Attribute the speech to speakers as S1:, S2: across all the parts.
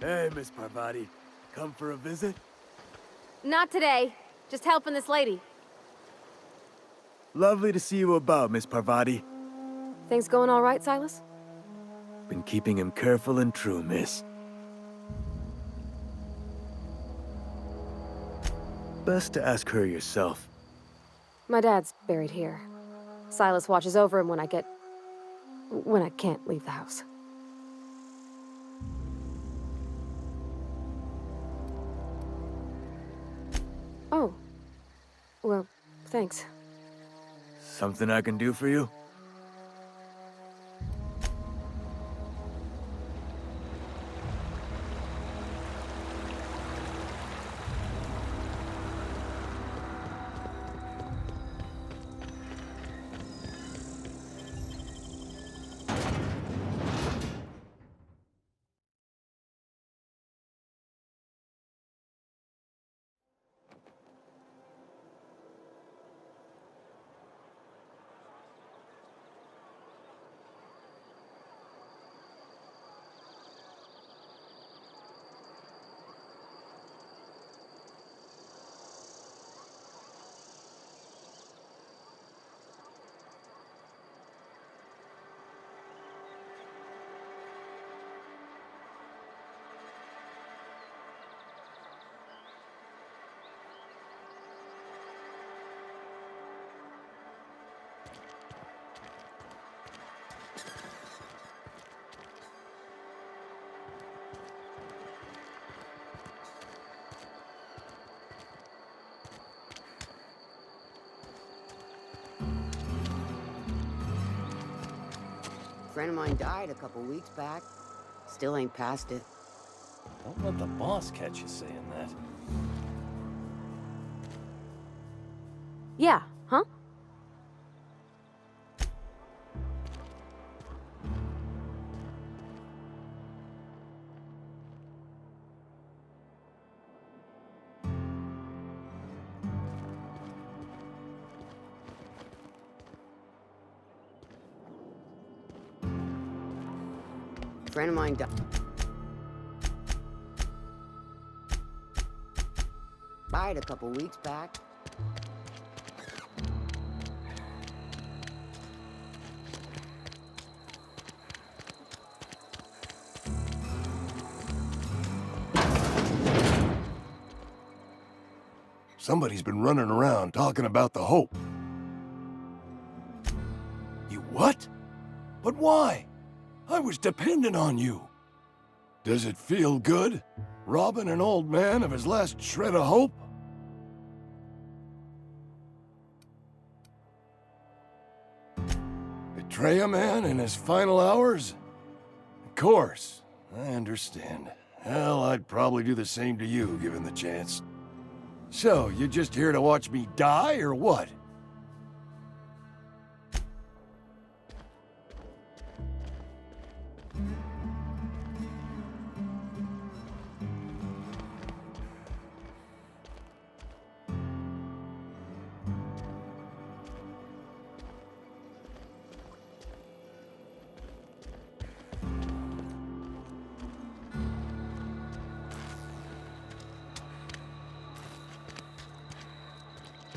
S1: Hey, Miss Parvati. Come for a visit?
S2: Not today. Just helping this lady.
S1: Lovely to see you about, Miss Parvati.
S2: Things going all right, Silas?
S1: Been keeping him careful and true, miss. Best to ask her yourself.
S2: My dad's buried here. Silas watches over him when I can't leave the house. Oh. Well, thanks.
S1: Something I can do for you?
S3: Friend of mine died a couple weeks back. Still ain't past it.
S4: Don't let the boss catch you saying that.
S2: Yeah, huh?
S3: Friend of mine died a couple weeks back.
S5: Somebody's been running around talking about the Hope. You what? But why? I was dependent on you. Does it feel good? Robbing an old man of his last shred of hope? Betray a man in his final hours? Of course, I understand. Hell, I'd probably do the same to you, given the chance. So, you just here to watch me die, or what?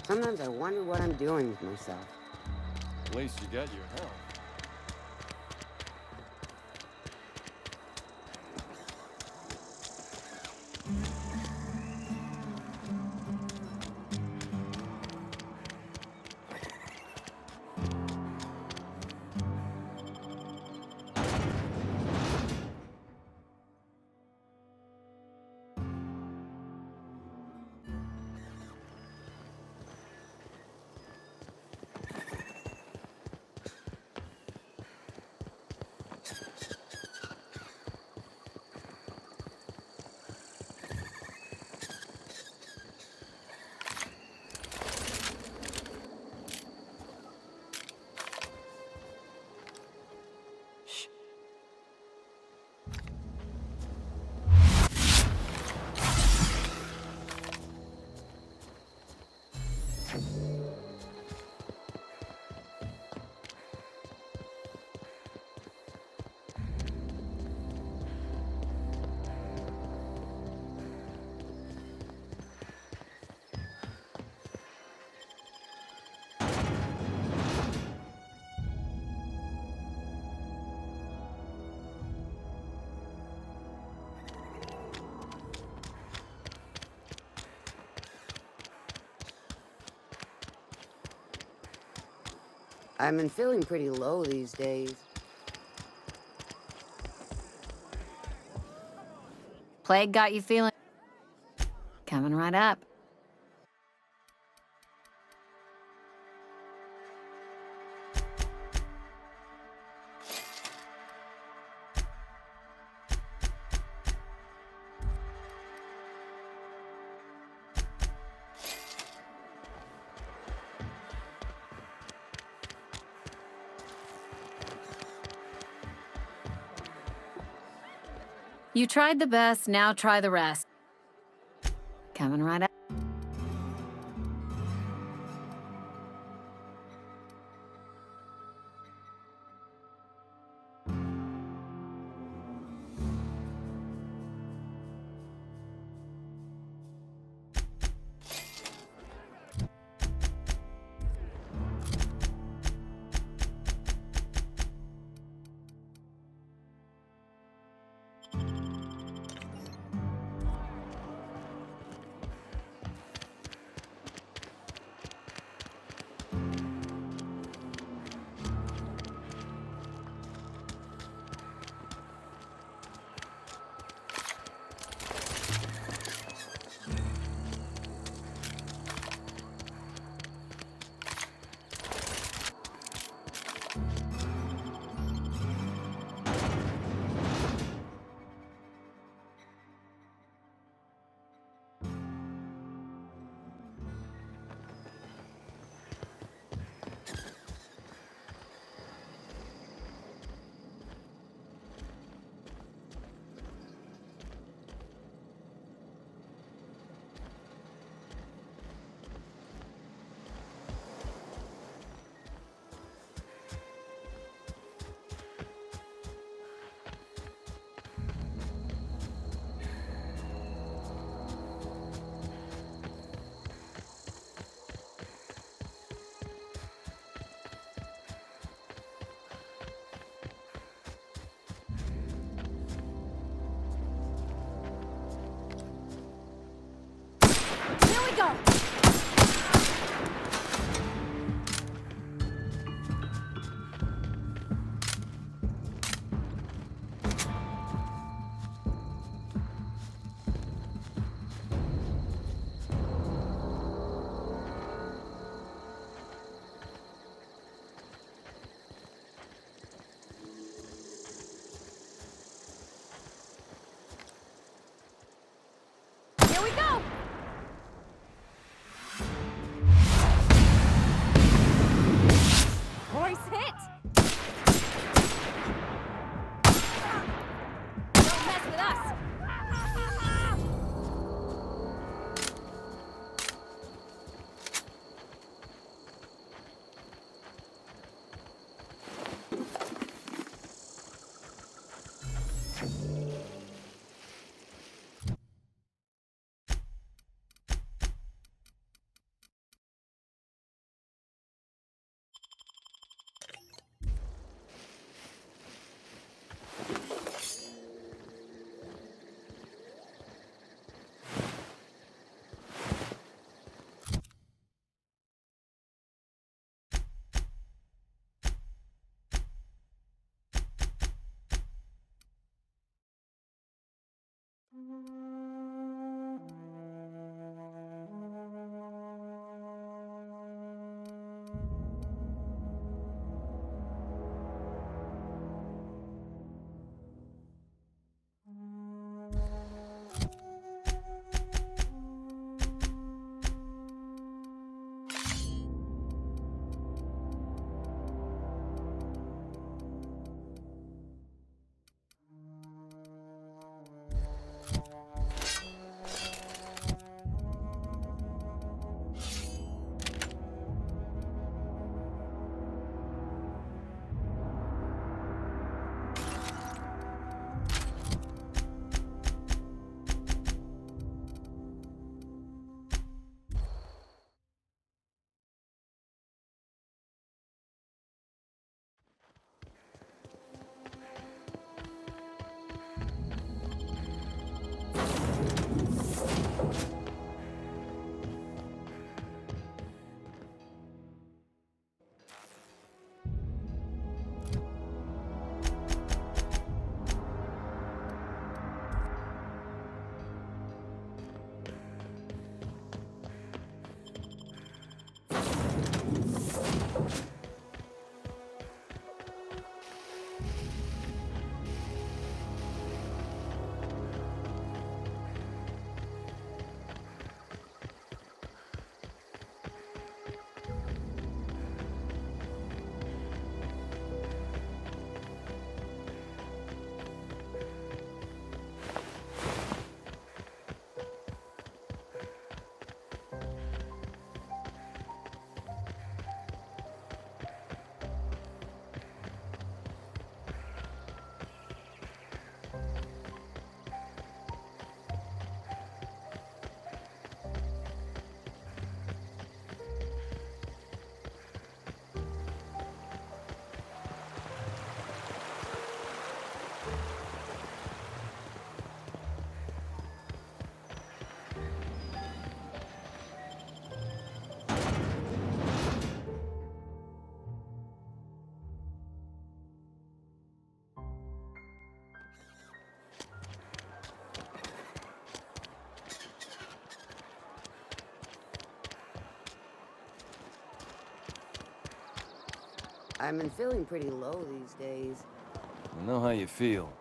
S3: Sometimes I wonder what I'm doing with myself.
S4: At least you got your health.
S3: I've been feeling pretty low these days.
S6: Plague got you feeling? Coming right up. You tried the best, now try the rest. Coming right up.
S3: I've been feeling pretty low these days.
S4: I know how you feel.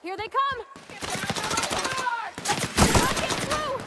S2: Here they come! Not get through!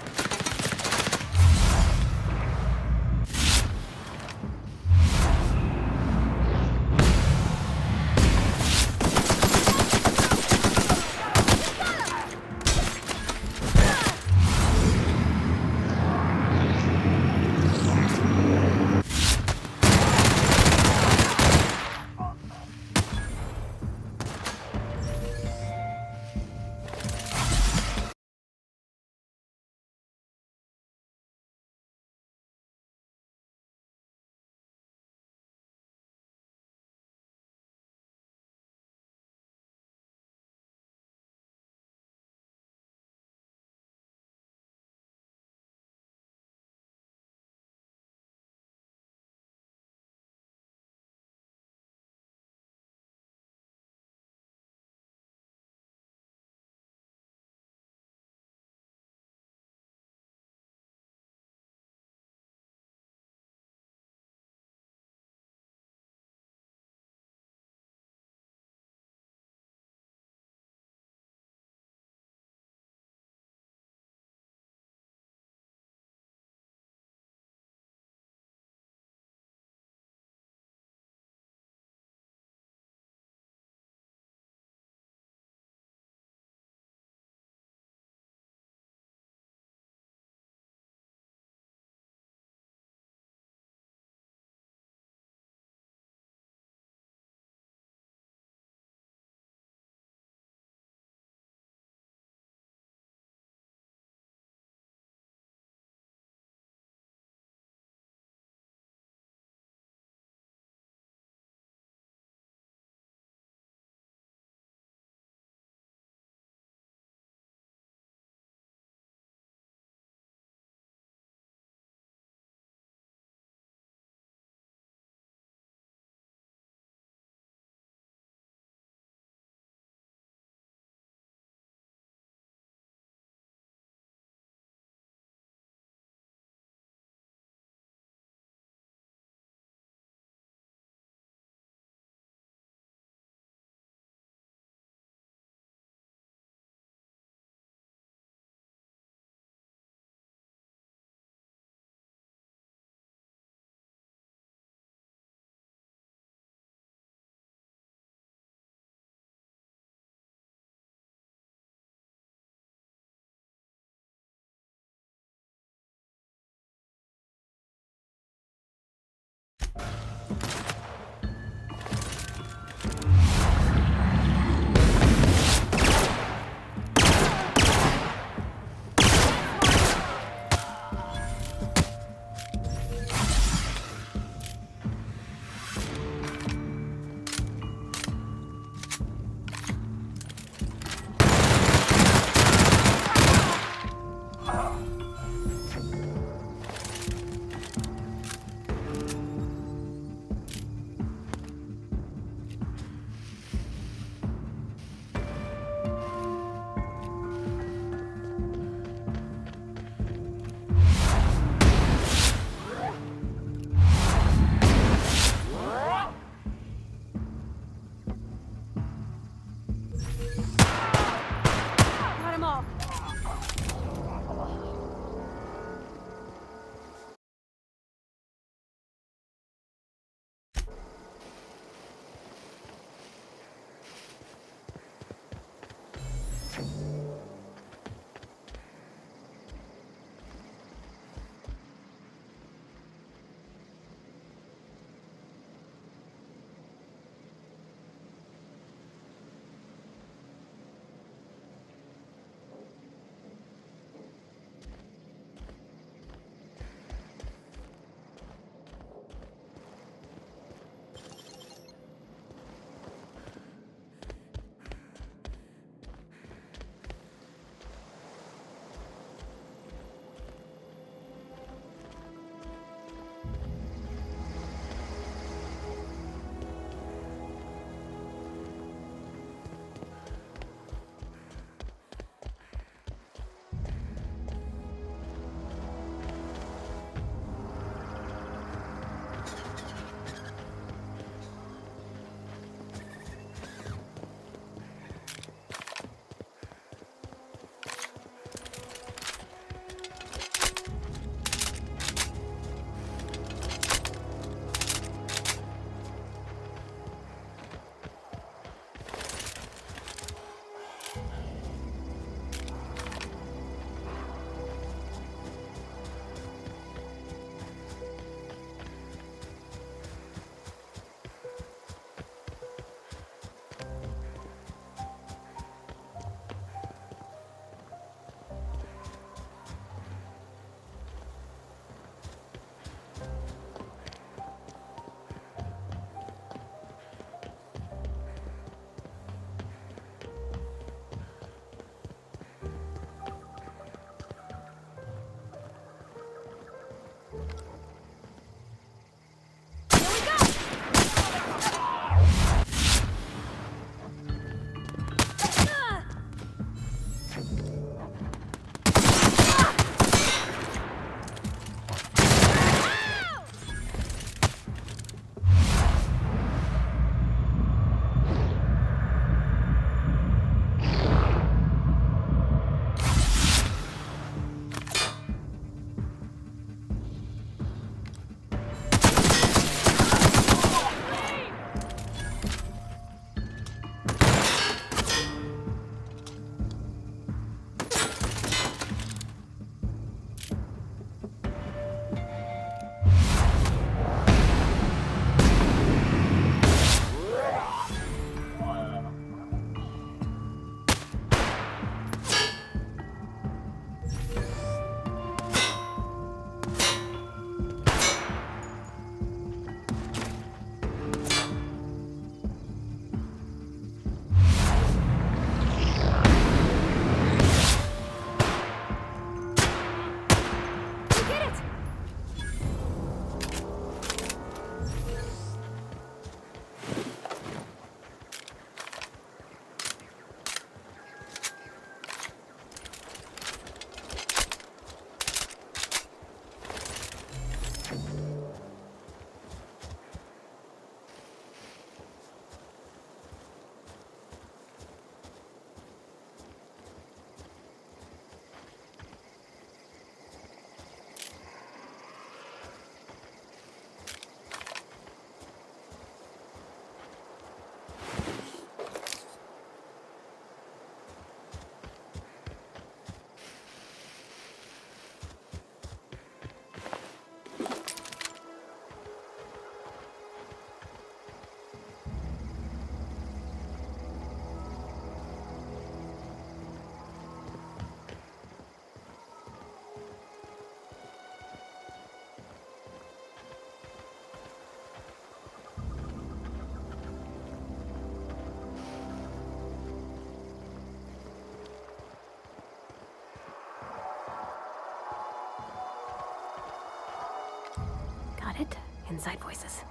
S2: inside voices.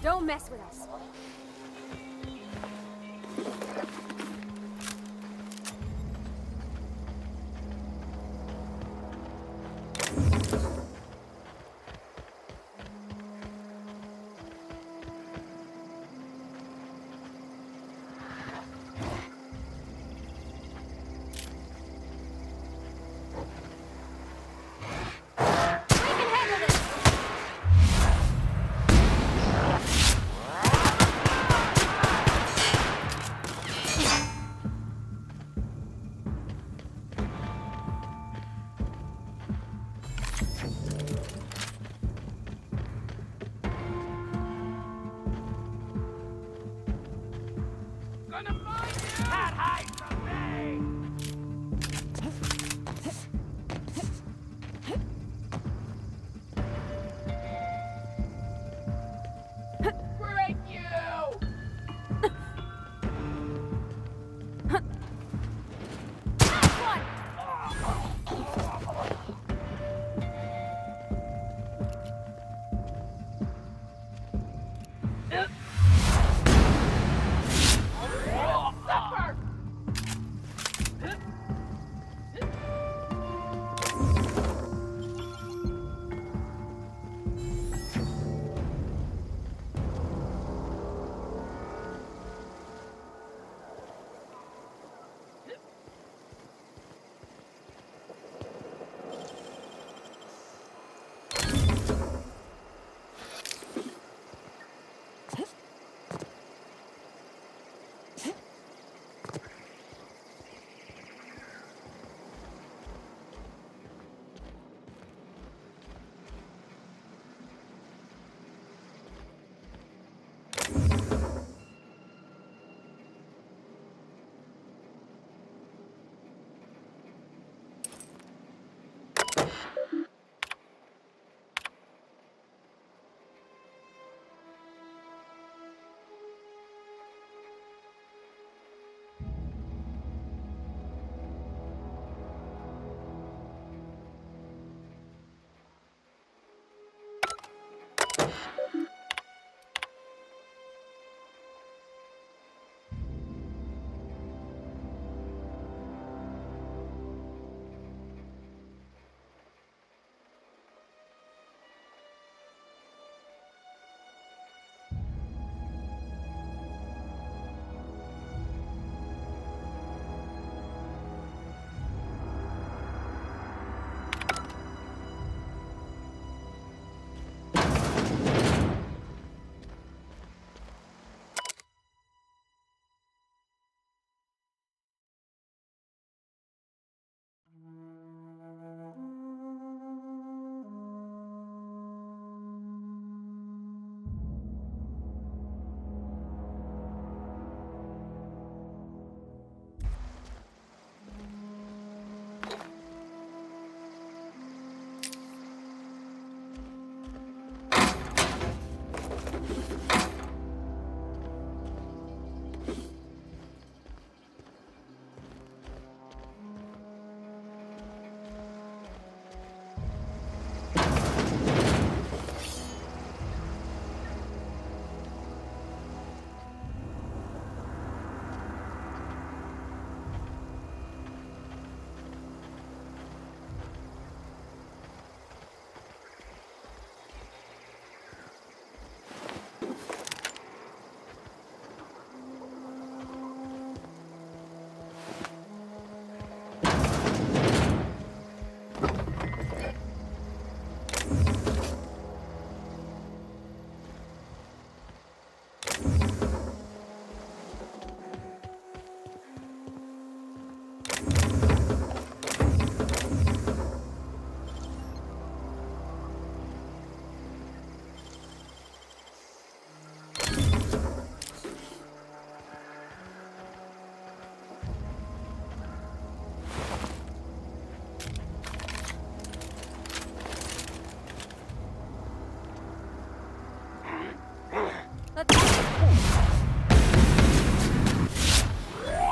S2: Don't mess with us.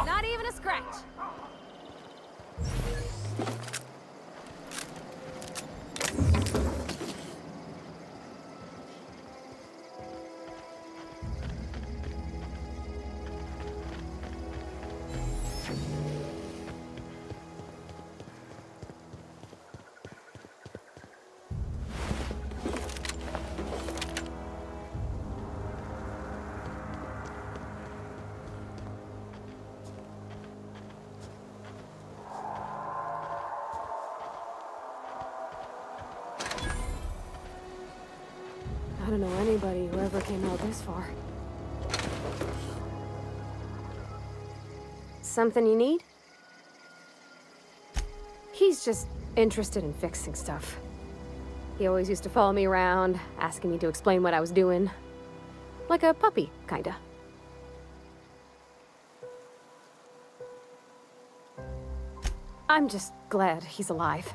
S2: Not even a scratch. I don't know anybody who ever came out this far. Something you need? He's just interested in fixing stuff. He always used to follow me around, asking me to explain what I was doing. Like a puppy, kinda. I'm just glad he's alive.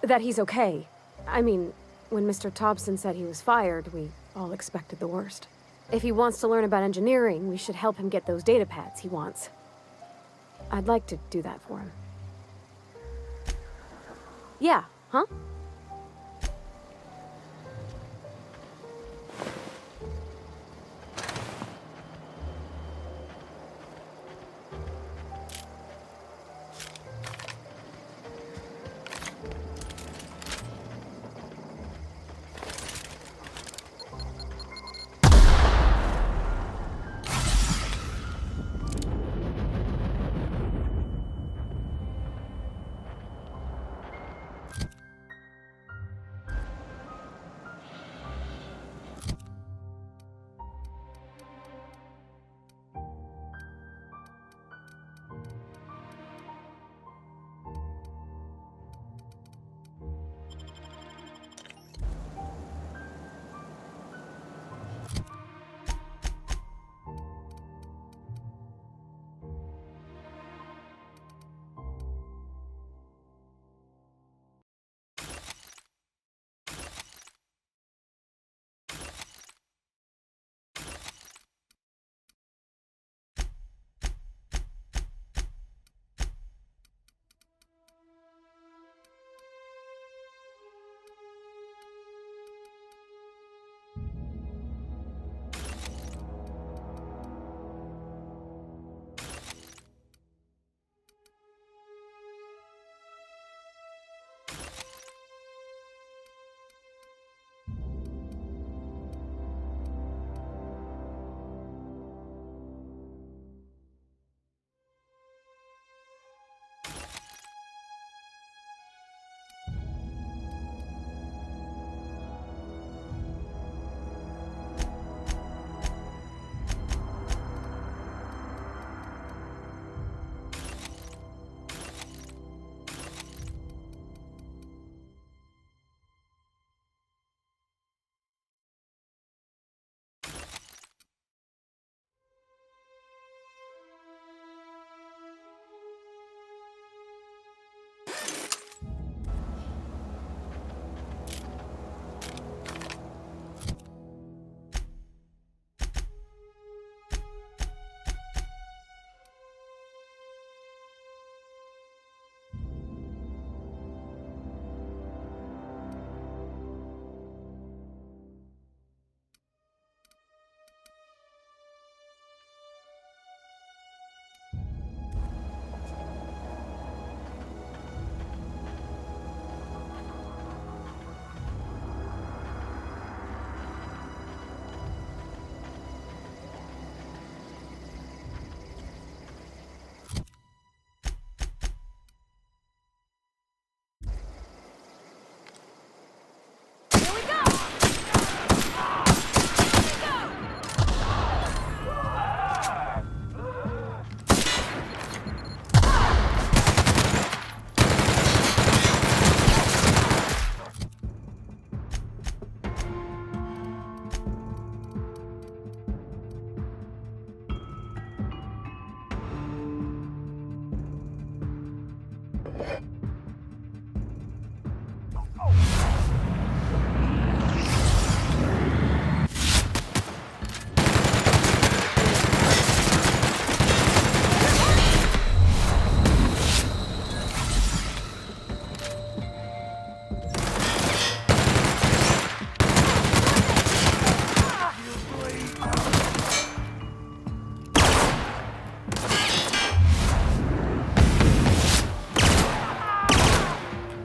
S2: That he's okay. I mean, when Mr. Thompson said he was fired, we all expected the worst. If he wants to learn about engineering, we should help him get those data pads he wants. I'd like to do that for him. Yeah, huh?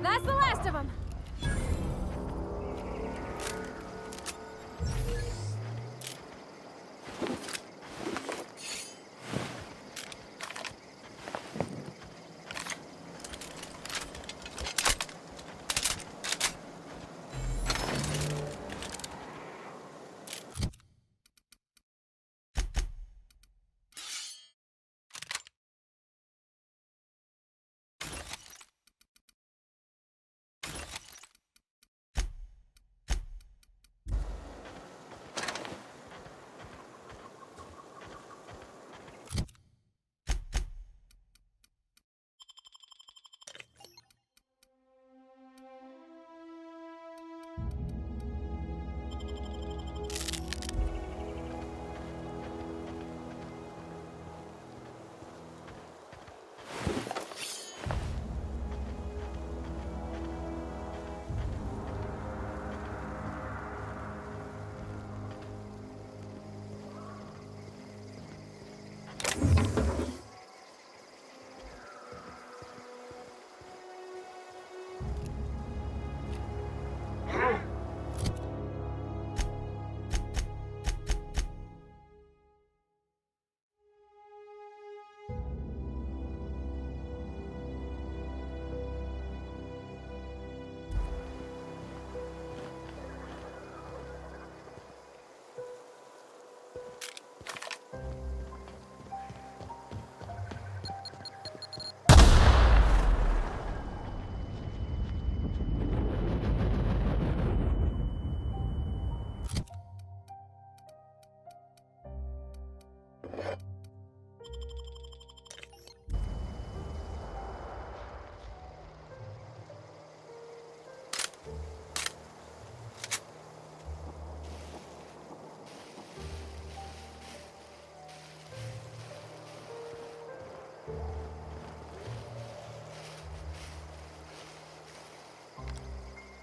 S2: That's the last of them.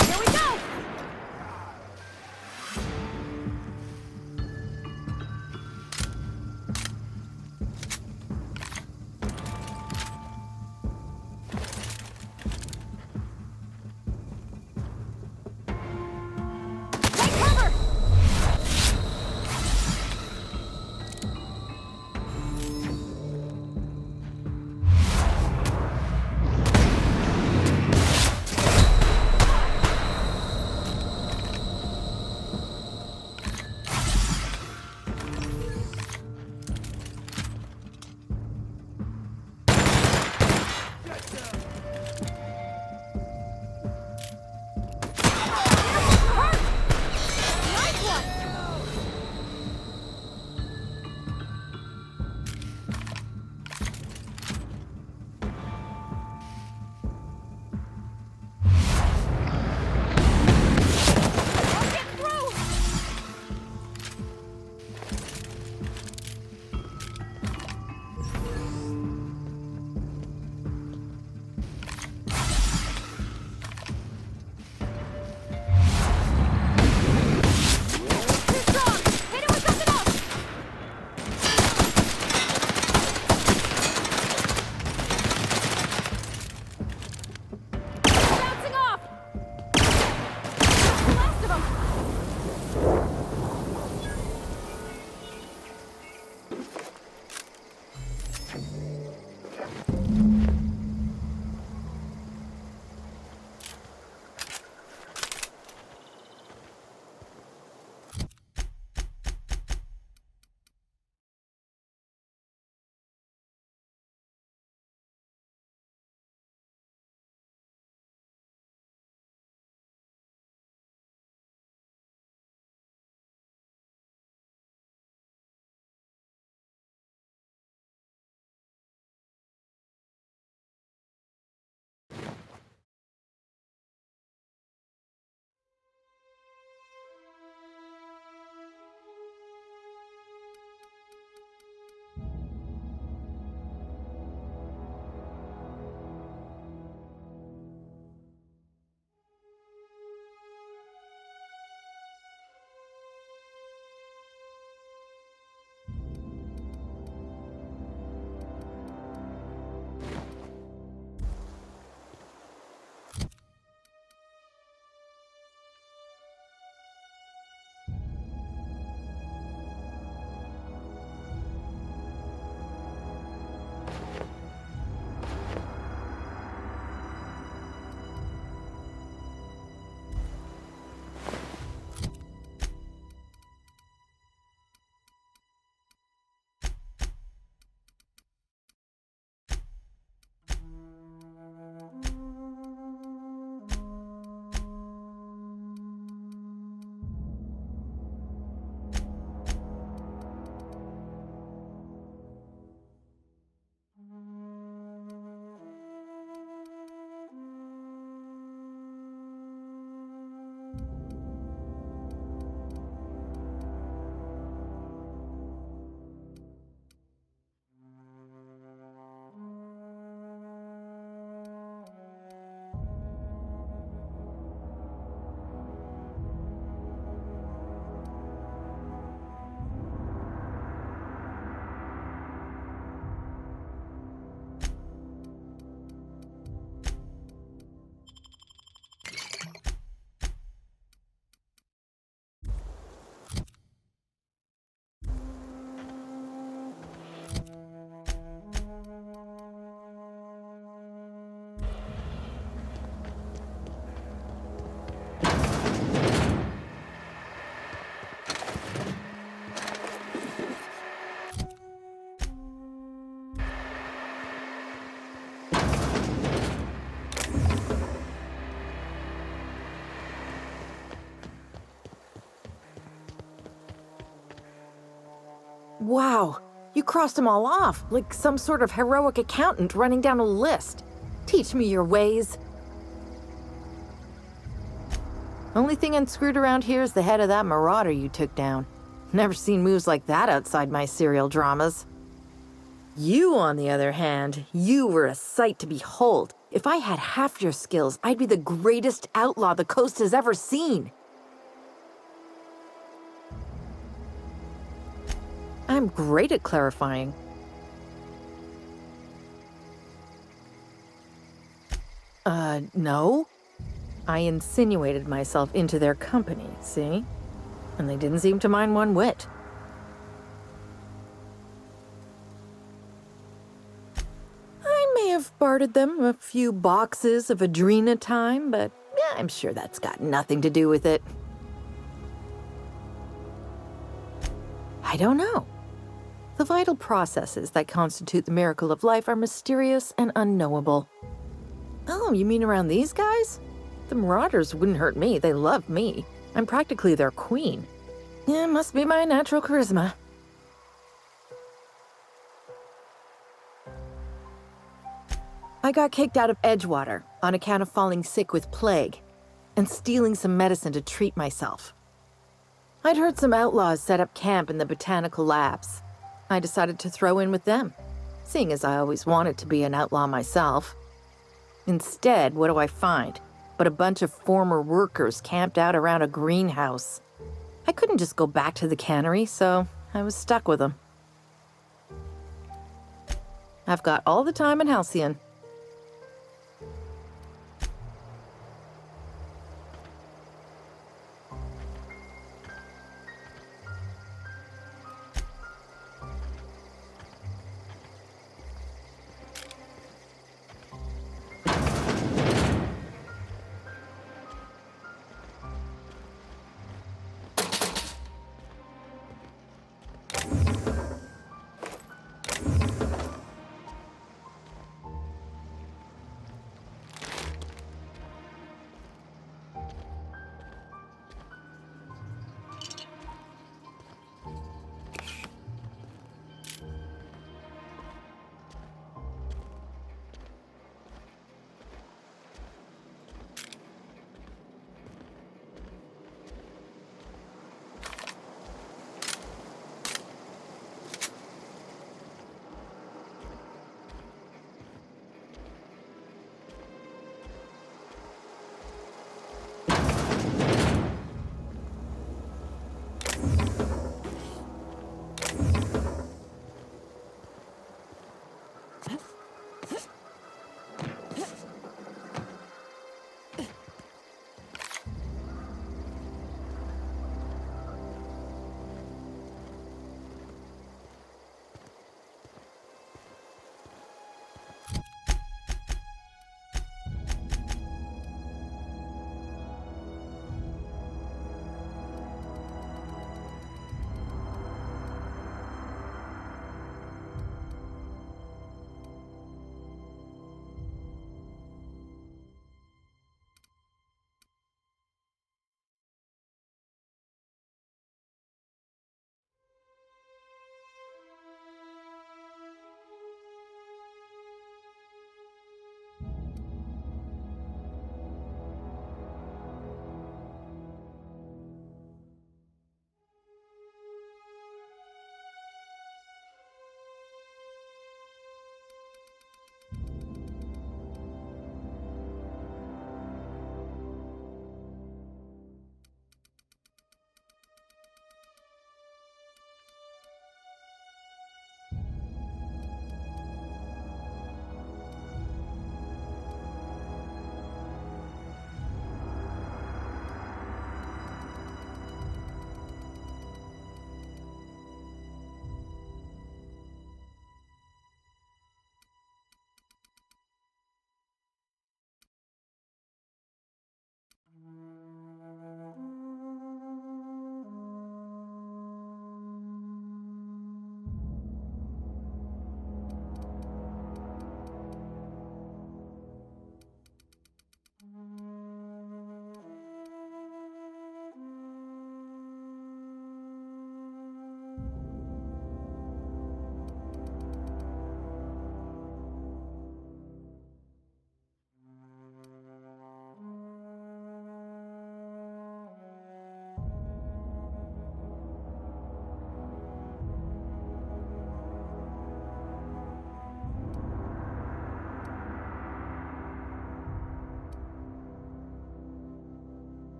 S2: Here we go!
S7: Wow, you crossed them all off, like some sort of heroic accountant running down a list. Teach me your ways. Only thing unscrewed around here is the head of that marauder you took down. Never seen moves like that outside my serial dramas. You, on the other hand, you were a sight to behold. If I had half your skills, I'd be the greatest outlaw the coast has ever seen. I'm great at clarifying. No. I insinuated myself into their company, see? And they didn't seem to mind one whit. I may have bartered them a few boxes of Adrena time, but yeah, I'm sure that's got nothing to do with it. I don't know. The vital processes that constitute the miracle of life are mysterious and unknowable. Oh, you mean around these guys? The Marauders wouldn't hurt me. They love me. I'm practically their queen. Yeah, must be my natural charisma. I got kicked out of Edgewater on account of falling sick with plague and stealing some medicine to treat myself. I'd heard some outlaws set up camp in the botanical labs. I decided to throw in with them, seeing as I always wanted to be an outlaw myself. Instead, what do I find but a bunch of former workers camped out around a greenhouse? I couldn't just go back to the cannery, so I was stuck with them. I've got all the time in Halcyon.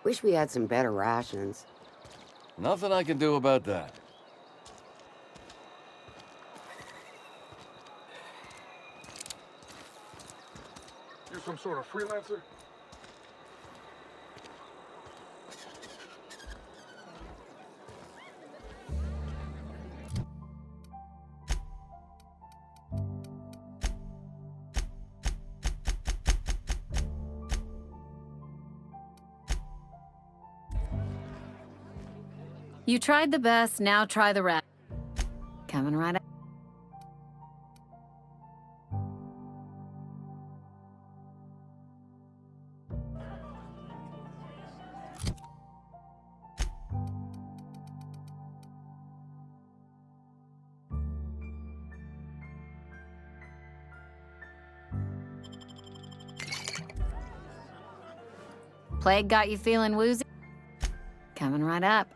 S3: Wish we had some better rations.
S4: Nothing I can do about that.
S8: You some sort of freelancer?
S6: You tried the best, now try the rest. Coming right up. Plague got you feeling woozy? Coming right up.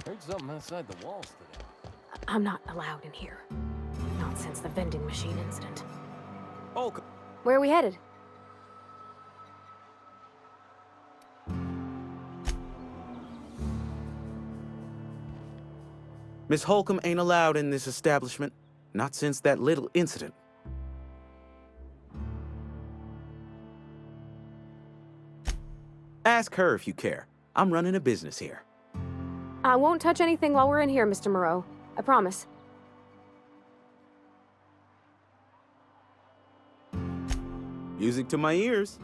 S4: Heard something outside the walls today.
S2: I'm not allowed in here. Not since the vending machine incident.
S1: Holcomb!
S2: Where are we headed?
S9: Miss Holcomb ain't allowed in this establishment. Not since that little incident. Ask her if you care. I'm running a business here.
S2: I won't touch anything while we're in here, Mr. Moreau. I promise.
S9: Music to my ears.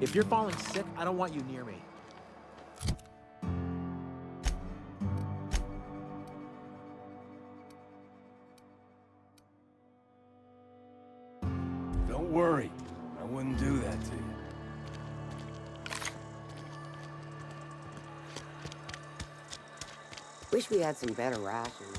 S10: If you're falling sick, I don't want you near me.
S5: Don't worry. I wouldn't do that to you.
S3: Wish we had some better rations.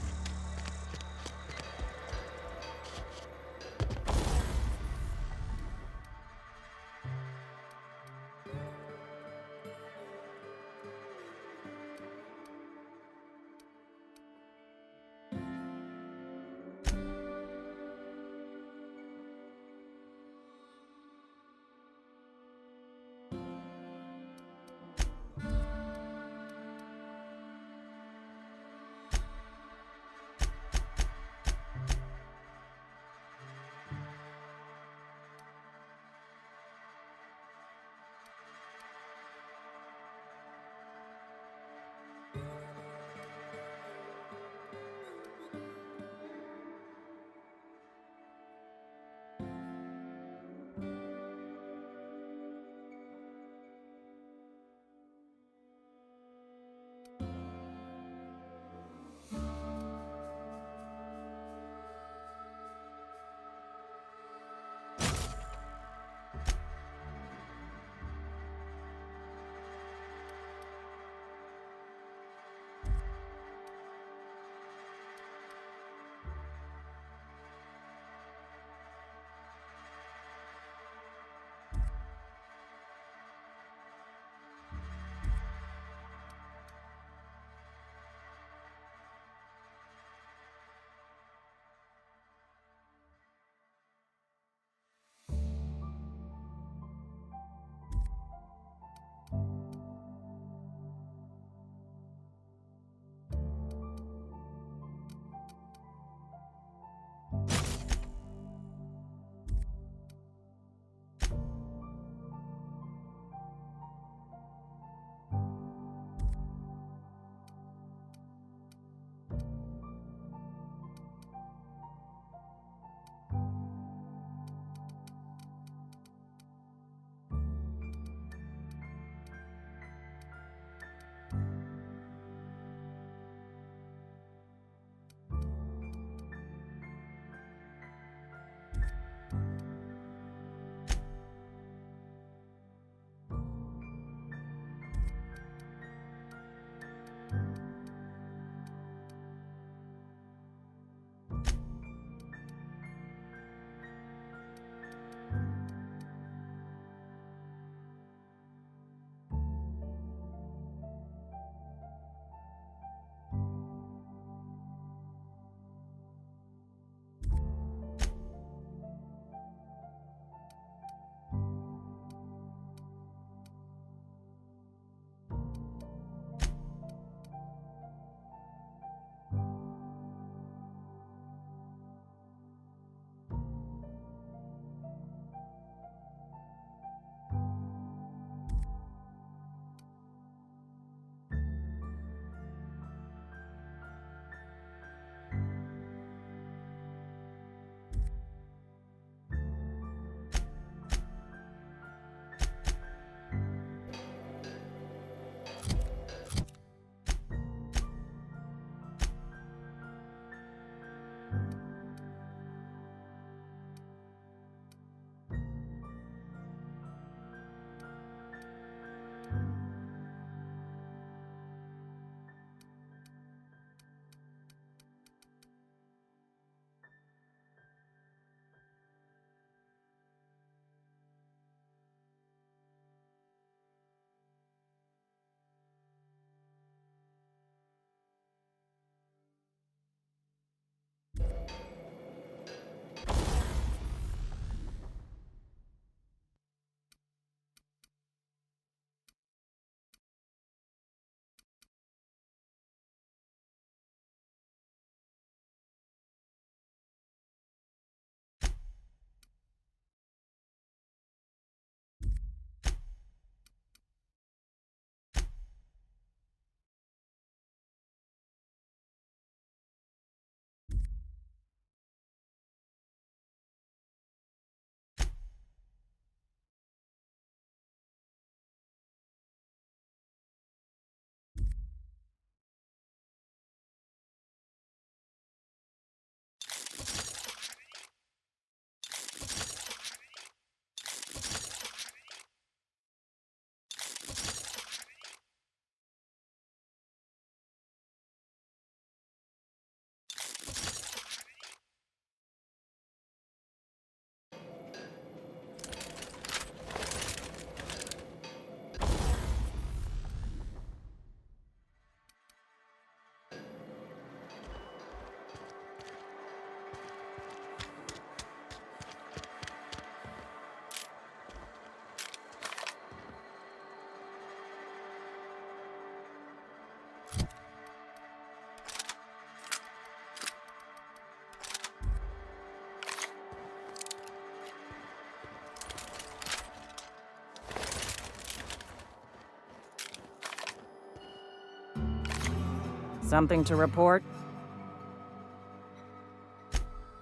S11: Something to report?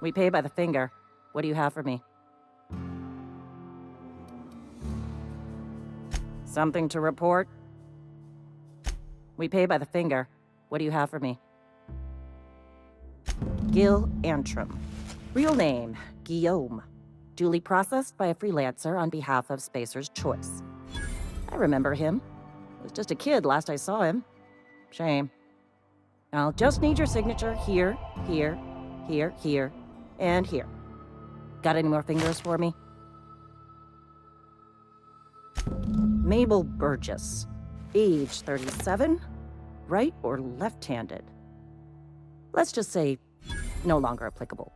S11: We pay by the finger. What do you have for me? Something to report? We pay by the finger. What do you have for me? Gil Antrim. Real name, Guillaume. Duly processed by a freelancer on behalf of Spacer's Choice. I remember him. I was just a kid last I saw him. Shame. I'll just need your signature here, here, here, here, and here. Got any more fingers for me? Mabel Burgess. Age 37. Right or left-handed? Let's just say no longer applicable.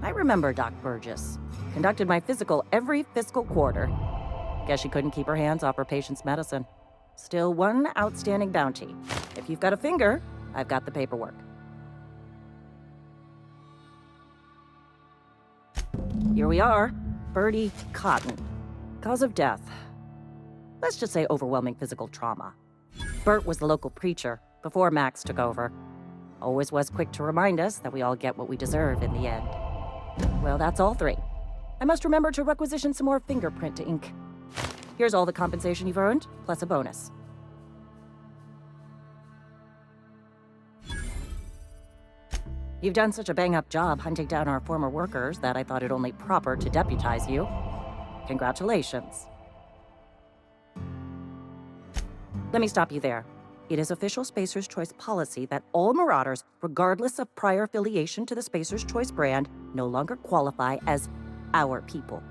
S11: I remember Doc Burgess. Conducted my physical every fiscal quarter. Guess she couldn't keep her hands off her patient's medicine. Still one outstanding bounty. If you've got a finger, I've got the paperwork. Here we are. Bertie Cotton. Cause of death. Let's just say overwhelming physical trauma. Bert was the local preacher before Max took over. Always was quick to remind us that we all get what we deserve in the end. Well, that's all three. I must remember to requisition some more fingerprint ink. Here's all the compensation you've earned, plus a bonus. You've done such a bang-up job hunting down our former workers that I thought it only proper to deputize you. Congratulations. Let me stop you there. It is official Spacer's Choice policy that all Marauders, regardless of prior affiliation to the Spacer's Choice brand, no longer qualify as our people.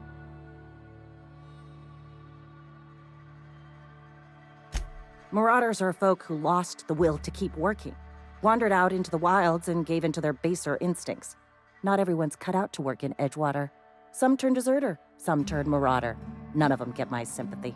S11: Marauders are folk who lost the will to keep working, wandered out into the wilds and gave into their baser instincts. Not everyone's cut out to work in Edgewater. Some turn deserter, some turn marauder. None of them get my sympathy.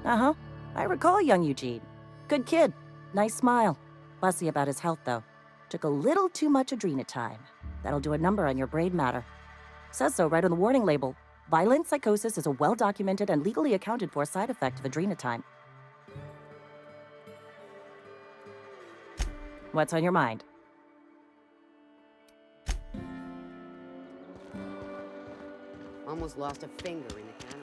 S11: Uh-huh. I recall young Eugene. Good kid. Nice smile. Fussy about his health, though. Took a little too much adrenatime. That'll do a number on your brain matter. Says so right on the warning label. Violent psychosis is a well-documented and legally accounted for side effect of adrenatime. What's on your mind?
S3: Almost lost a finger in the canal.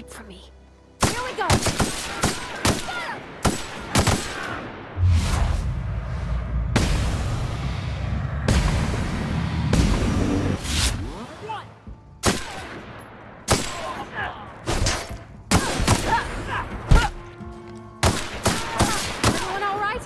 S2: escape from me. Here we go! Everyone all right?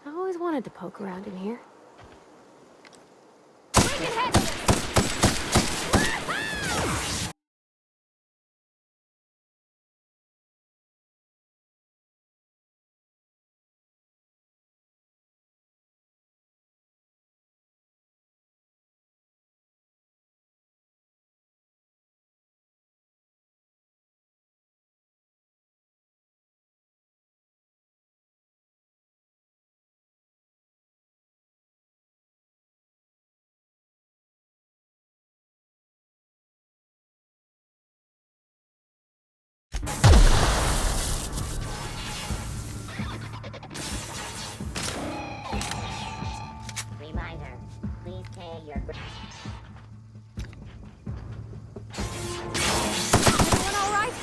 S2: I always wanted to poke around in here.
S12: Reminder, please pay your...
S2: Everyone all right?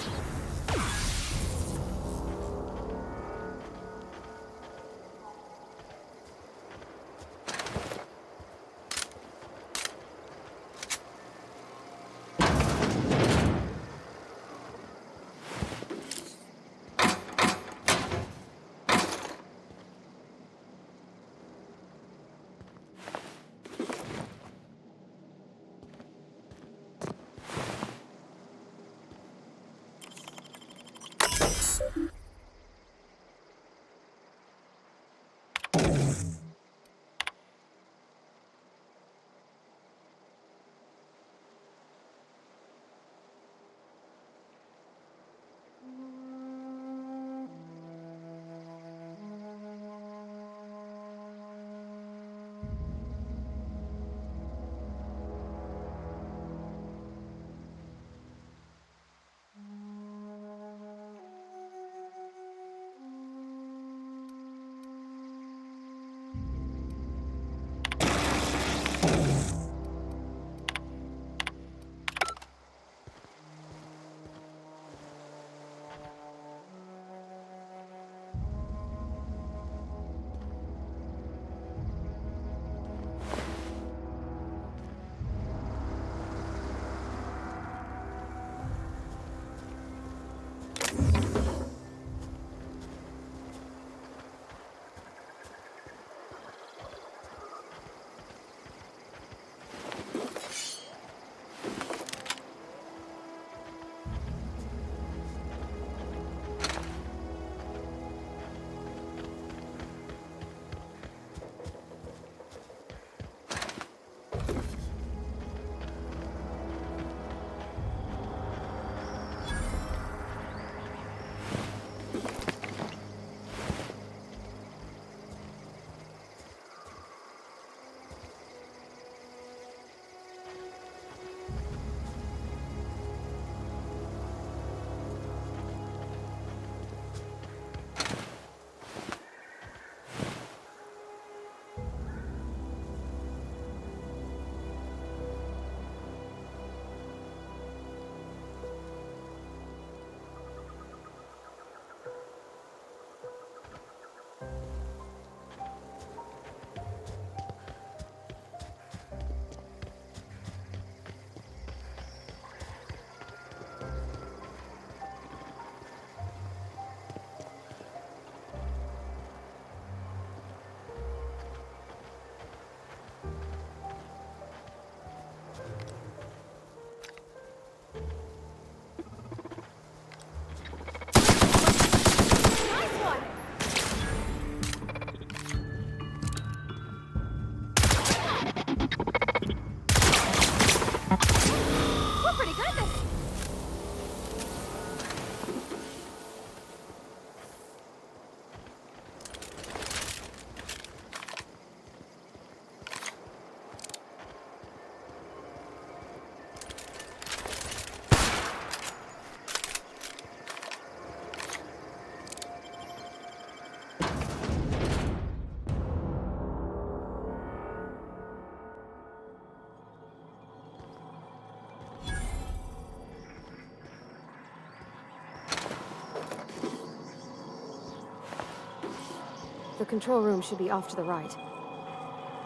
S2: control room should be off to the right.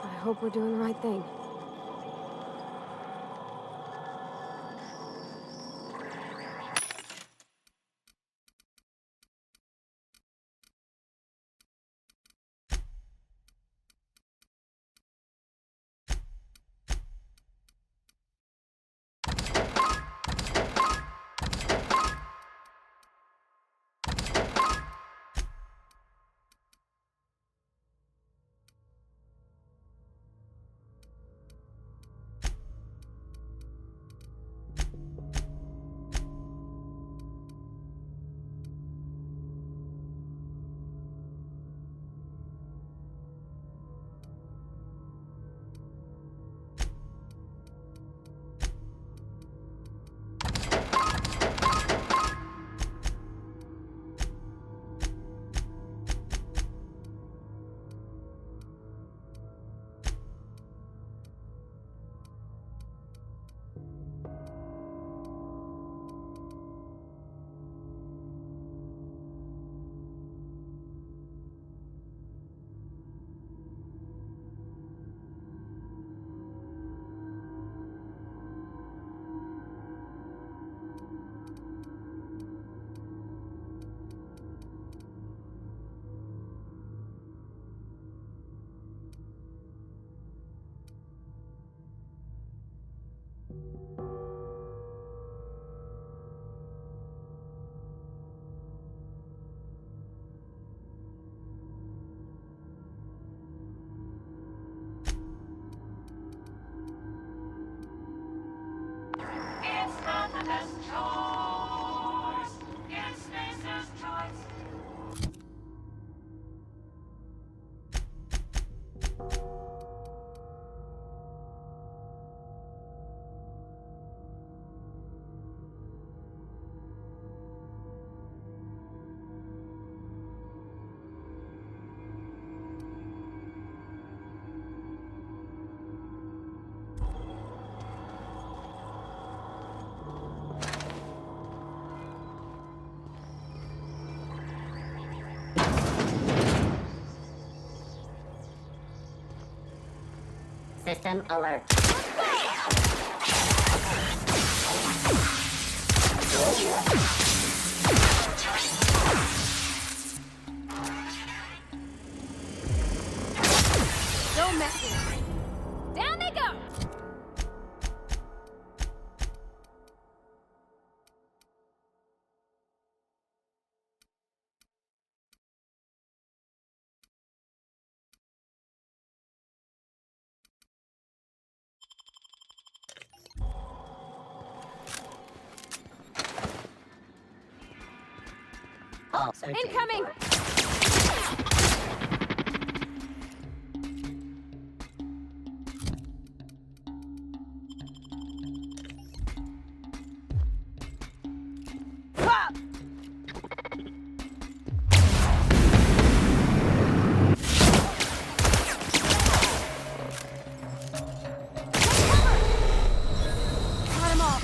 S2: I hope we're doing the right thing.
S12: System alert.
S2: Don't mess with me. Down they go! Incoming! Cut him off!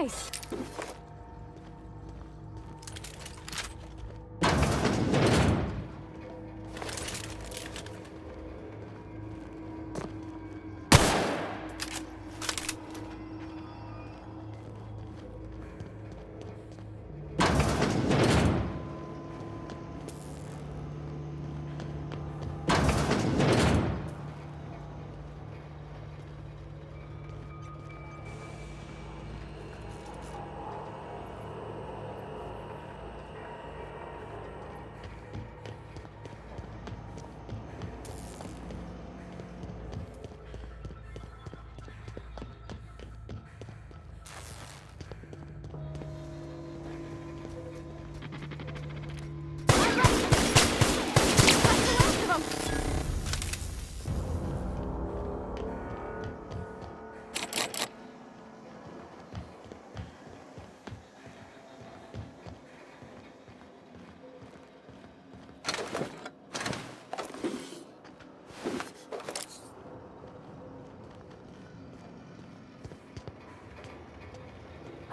S2: Nice.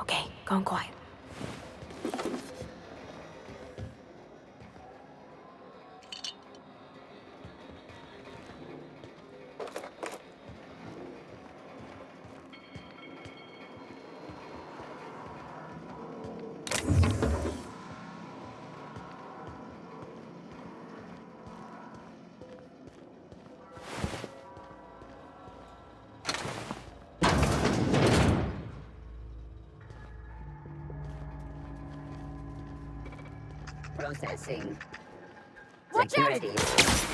S2: Okay, gone quiet.
S12: Processing.
S2: Watch out!
S12: Security.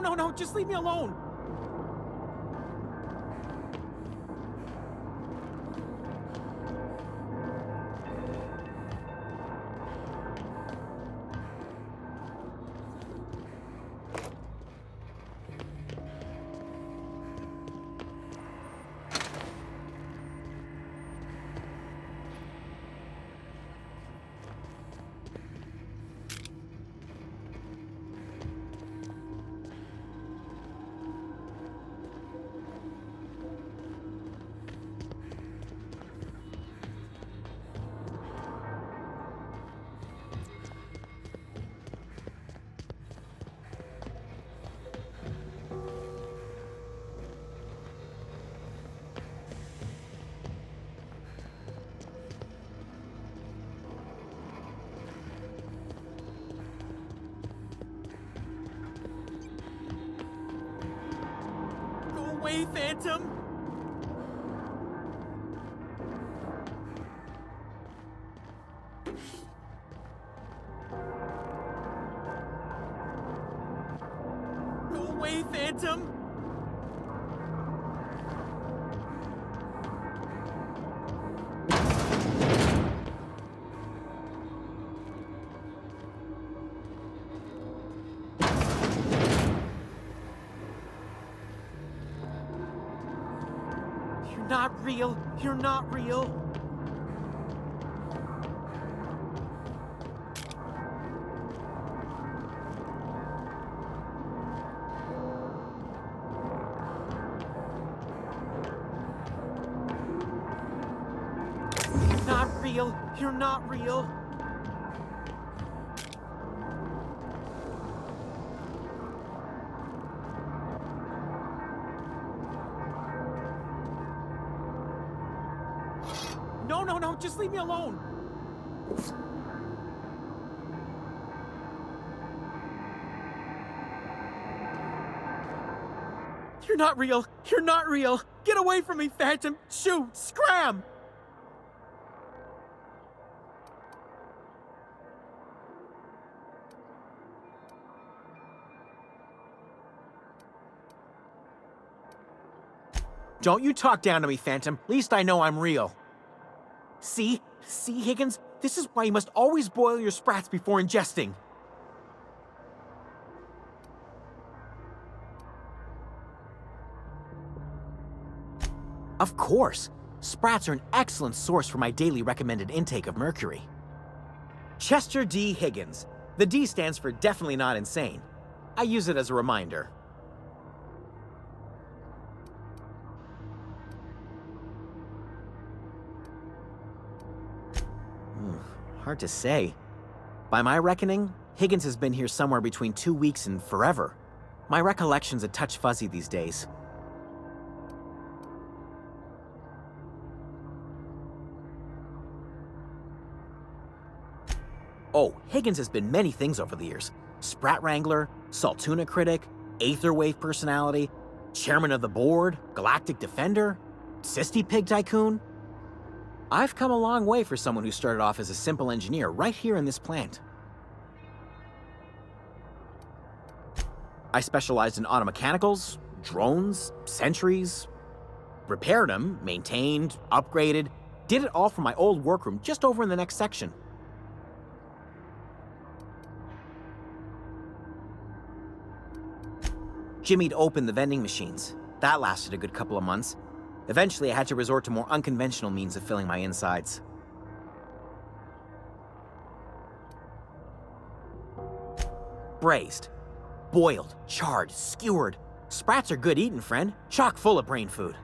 S10: No, just leave me alone. Go away, Phantom! Go away, Phantom! You're not real. You're not real. You're not real. You're not real. No, just leave me alone. You're not real. You're not real. Get away from me, Phantom. Shoot, scram. Don't you talk down to me, Phantom. At least I know I'm real. See, Higgins? This is why you must always boil your sprats before ingesting. Of course. Sprats are an excellent source for my daily recommended intake of mercury. Chester D. Higgins. The D stands for definitely not insane. I use it as a reminder. Hard to say. By my reckoning, Higgins has been here somewhere between 2 weeks and forever. My recollection's a touch fuzzy these days. Oh, Higgins has been many things over the years. Sprat Wrangler, Saltuna Critic, Aetherwave Personality, Chairman of the Board, Galactic Defender, Sisty Pig Tycoon. I've come a long way for someone who started off as a simple engineer right here in this plant. I specialized in automechanicals, drones, sentries, repaired them, maintained, upgraded, did it all from my old workroom just over in the next section. Jimmy'd opened the vending machines. That lasted a good couple of months. Eventually, I had to resort to more unconventional means of filling my insides. Braised, boiled, charred, skewered. Sprats are good eating, friend. Chock full of brain food.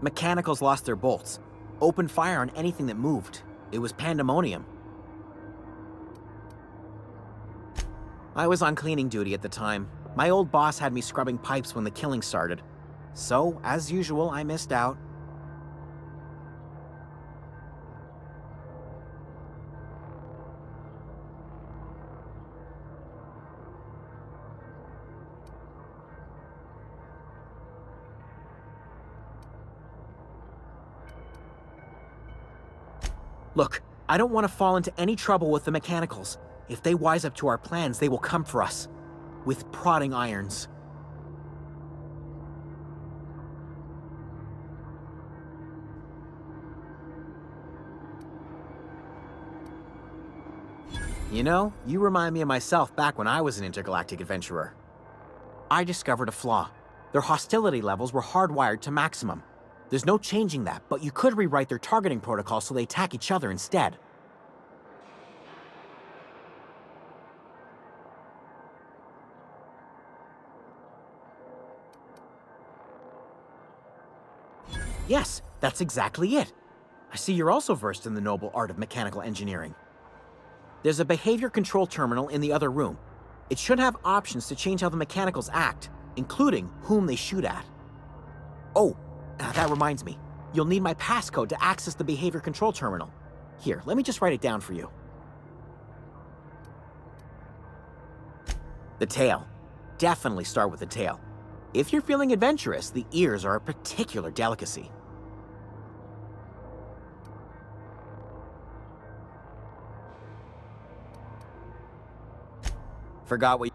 S10: Mechanicals lost their bolts. Opened fire on anything that moved. It was pandemonium. I was on cleaning duty at the time. My old boss had me scrubbing pipes when the killing started. So, as usual, I missed out. Look, I don't want to fall into any trouble with the mechanicals. If they wise up to our plans, they will come for us. With prodding irons. You know, you remind me of myself back when I was an intergalactic adventurer. I discovered a flaw. Their hostility levels were hardwired to maximum. There's no changing that, but you could rewrite their targeting protocol so they attack each other instead. Yes, that's exactly it. I see you're also versed in the noble art of mechanical engineering. There's a behavior control terminal in the other room. It should have options to change how the mechanicals act, including whom they shoot at. Oh, that reminds me. You'll need my passcode to access the behavior control terminal. Here, let me just write it down for you. The tail. Definitely start with the tail. If you're feeling adventurous, the ears are a particular delicacy. Forgot what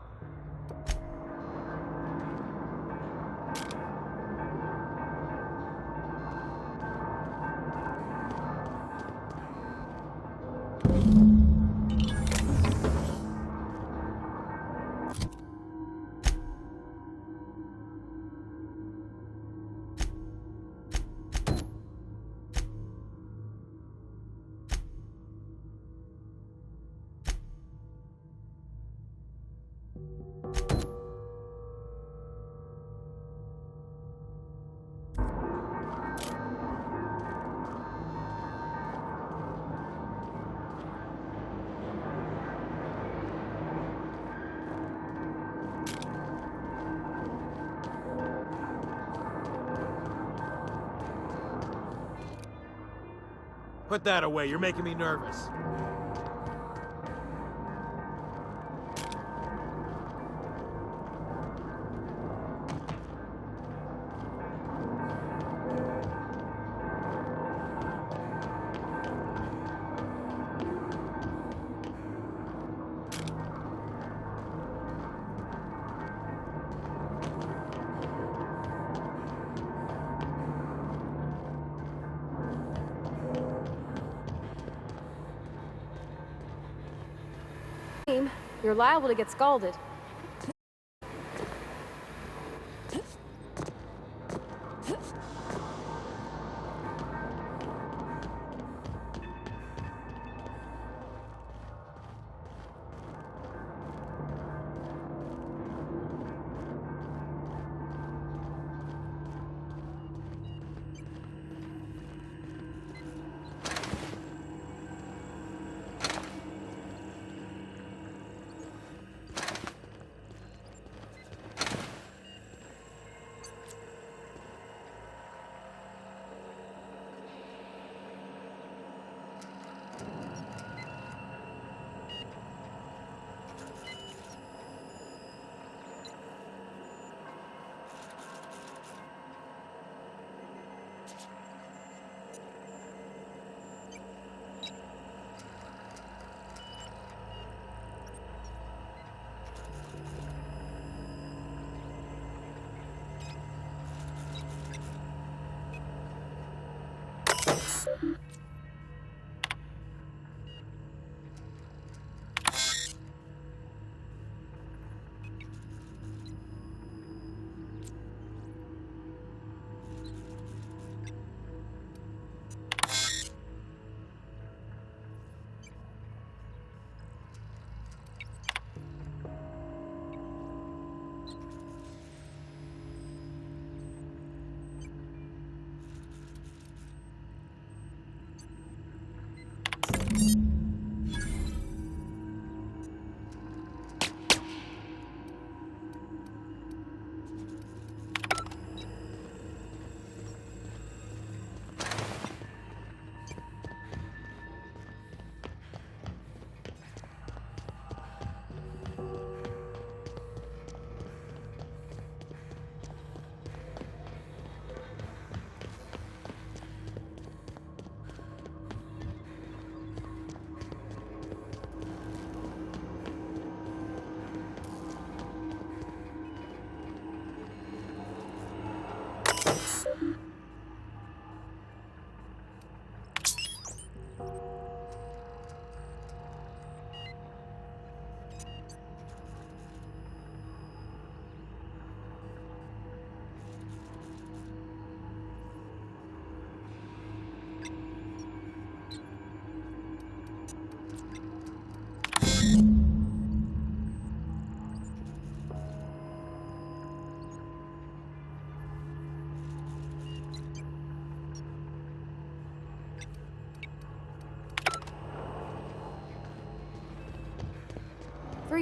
S10: Put that away, you're making me nervous.
S2: You're liable to get scalded.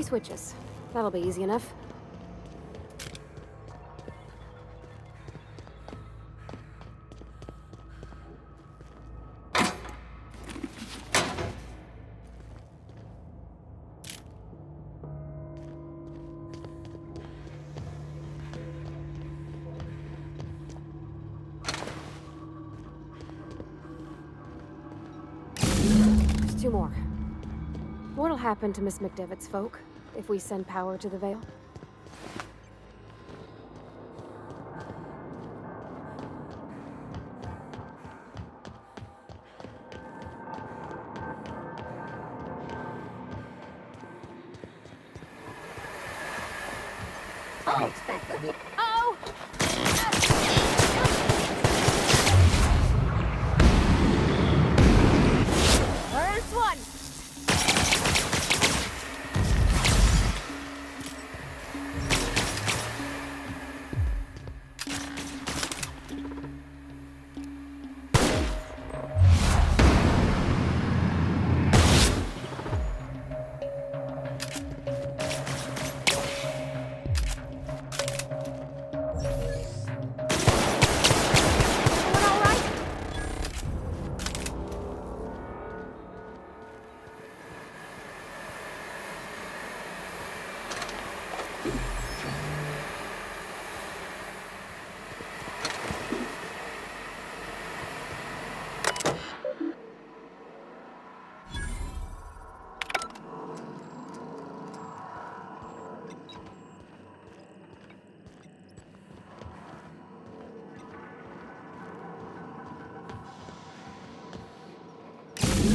S2: 3 switches. That'll be easy enough. There's 2 more. What'll happen to Miss McDevitt's folk if we send power to the Vale?
S12: Unexpectedly.
S2: Oh! First one!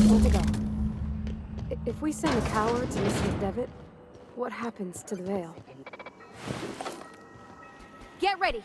S2: Where to go? If we send a coward to Miss McDevitt, what happens to the Vale? Get ready!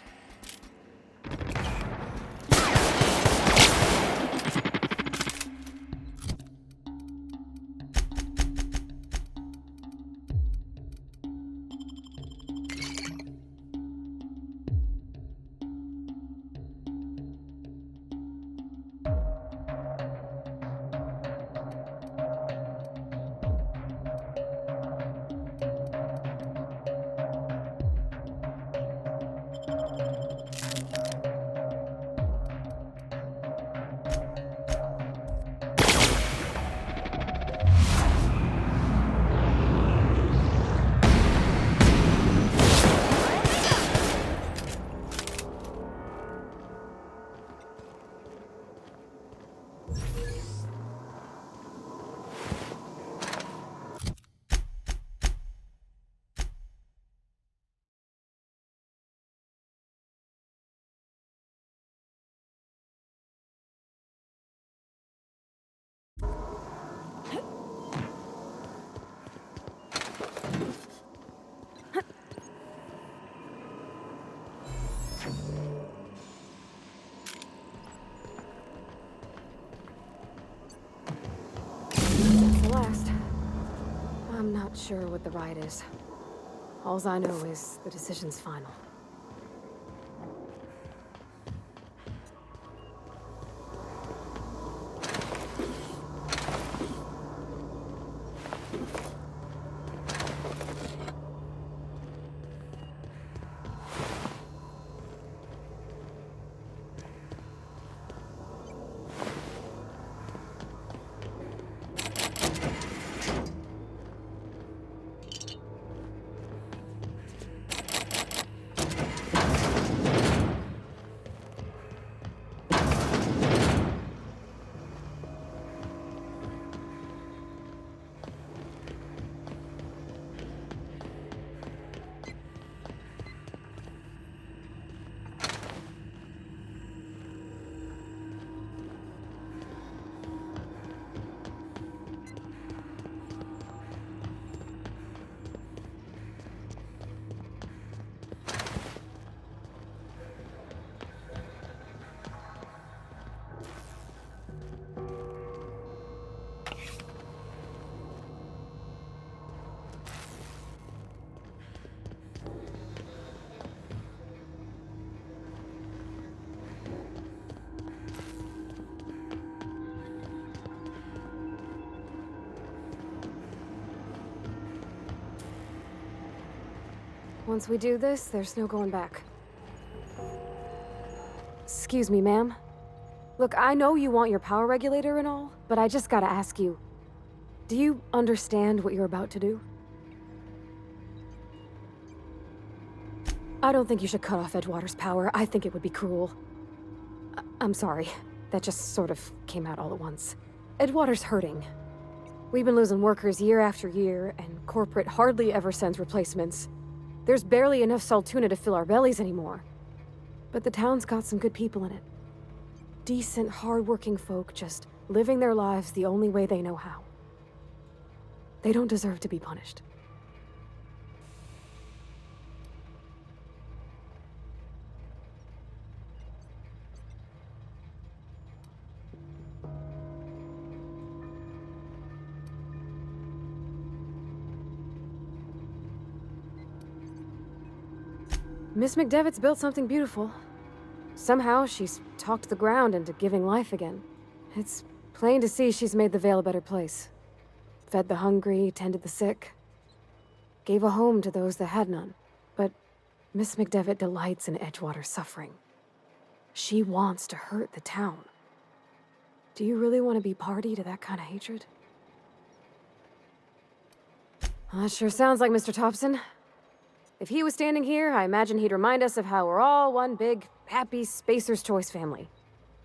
S2: That's the last. I'm not sure what the right is. Alls I know is the decision's final. Once we do this, there's no going back. Excuse me, ma'am. Look, I know you want your power regulator and all, but I just gotta ask you, do you understand what you're about to do? I don't think you should cut off Edgewater's power. I think it would be cruel. I'm sorry. That just sort of came out all at once. Edgewater's hurting. We've been losing workers year after year, and corporate hardly ever sends replacements. There's barely enough Saltuna to fill our bellies anymore. But the town's got some good people in it. Decent, hard-working folk just living their lives the only way they know how. They don't deserve to be punished. Miss McDevitt's built something beautiful. Somehow, she's talked the ground into giving life again. It's plain to see she's made the Vale a better place. Fed the hungry, tended the sick. Gave a home to those that had none. But Miss McDevitt delights in Edgewater's suffering. She wants to hurt the town. Do you really want to be party to that kind of hatred? Well, that sure sounds like Mr. Thompson. If he was standing here, I imagine he'd remind us of how we're all one big, happy Spacer's Choice family.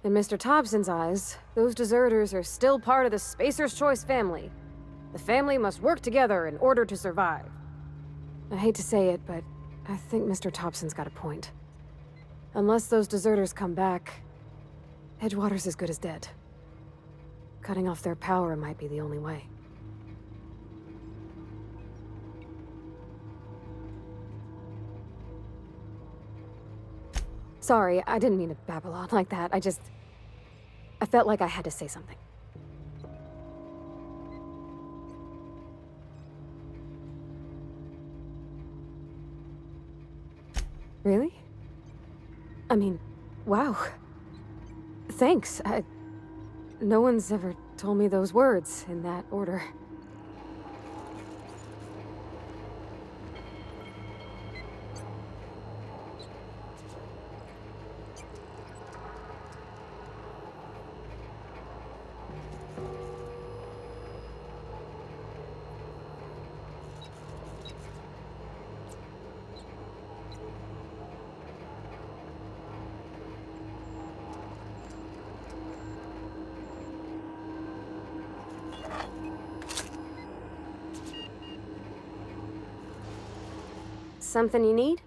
S2: In Mr. Thompson's eyes, those deserters are still part of the Spacer's Choice family. The family must work together in order to survive. I hate to say it, but I think Mr. Thompson's got a point. Unless those deserters come back, Edgewater's as good as dead. Cutting off their power might be the only way. Sorry, I didn't mean to babble on like that. I felt like I had to say something. Really? I mean, wow. Thanks. No one's ever told me those words in that order. Something you need?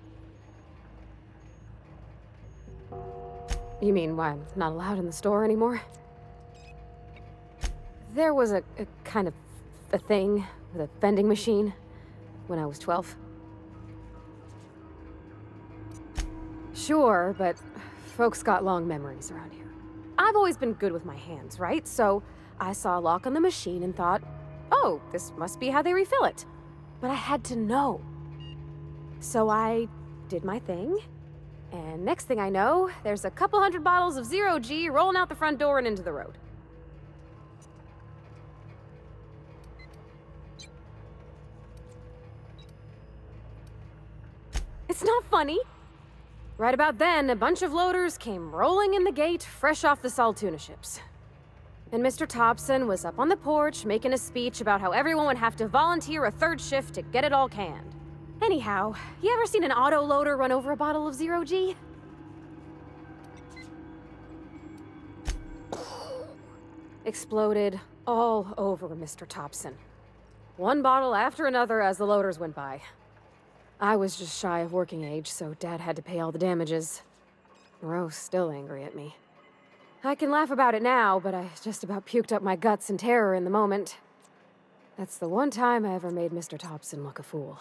S2: You mean why I'm not allowed in the store anymore? There was a kind of a thing with a vending machine when I was 12. Sure, but folks got long memories around here. I've always been good with my hands, right? So I saw a lock on the machine and thought, oh, this must be how they refill it. But I had to know. So I did my thing, and next thing I know, there's a couple hundred bottles of Zero G rolling out the front door and into the road. It's not funny. Right about then, a bunch of loaders came rolling in the gate, fresh off the Saltuna ships. And Mr. Thompson was up on the porch making a speech about how everyone would have to volunteer a third shift to get it all canned. Anyhow, you ever seen an auto loader run over a bottle of Zero G? Exploded all over Mr. Thompson. One bottle after another as the loaders went by. I was just shy of working age, so Dad had to pay all the damages. Moreau's still angry at me. I can laugh about it now, but I just about puked up my guts in terror in the moment. That's the one time I ever made Mr. Thompson look a fool.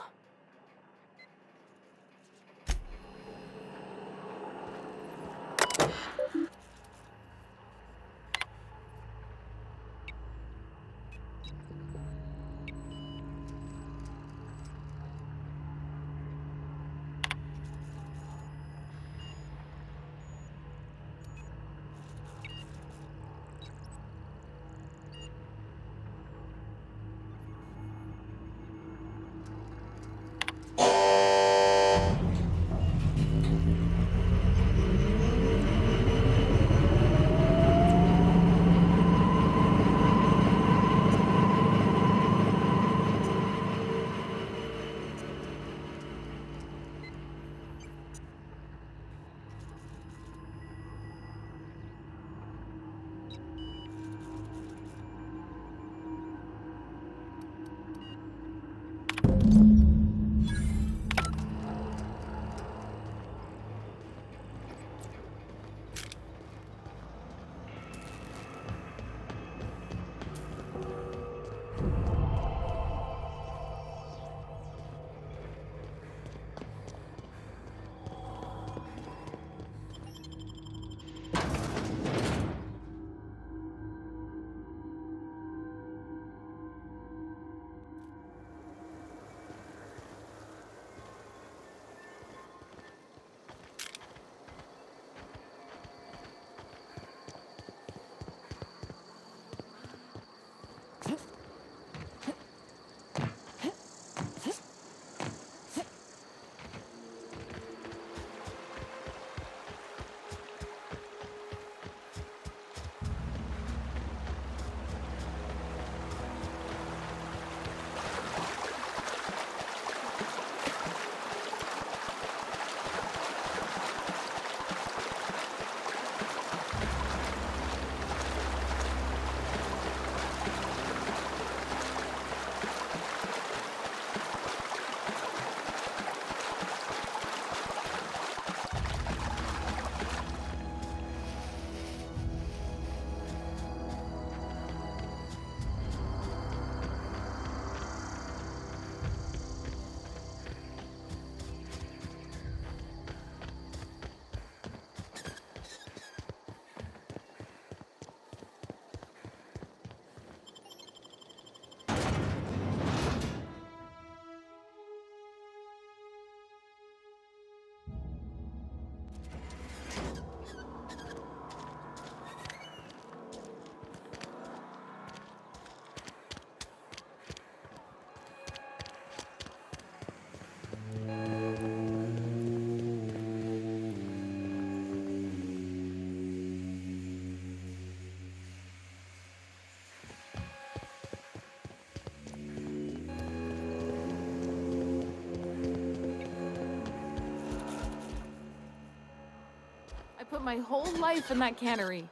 S13: my whole life in that cannery.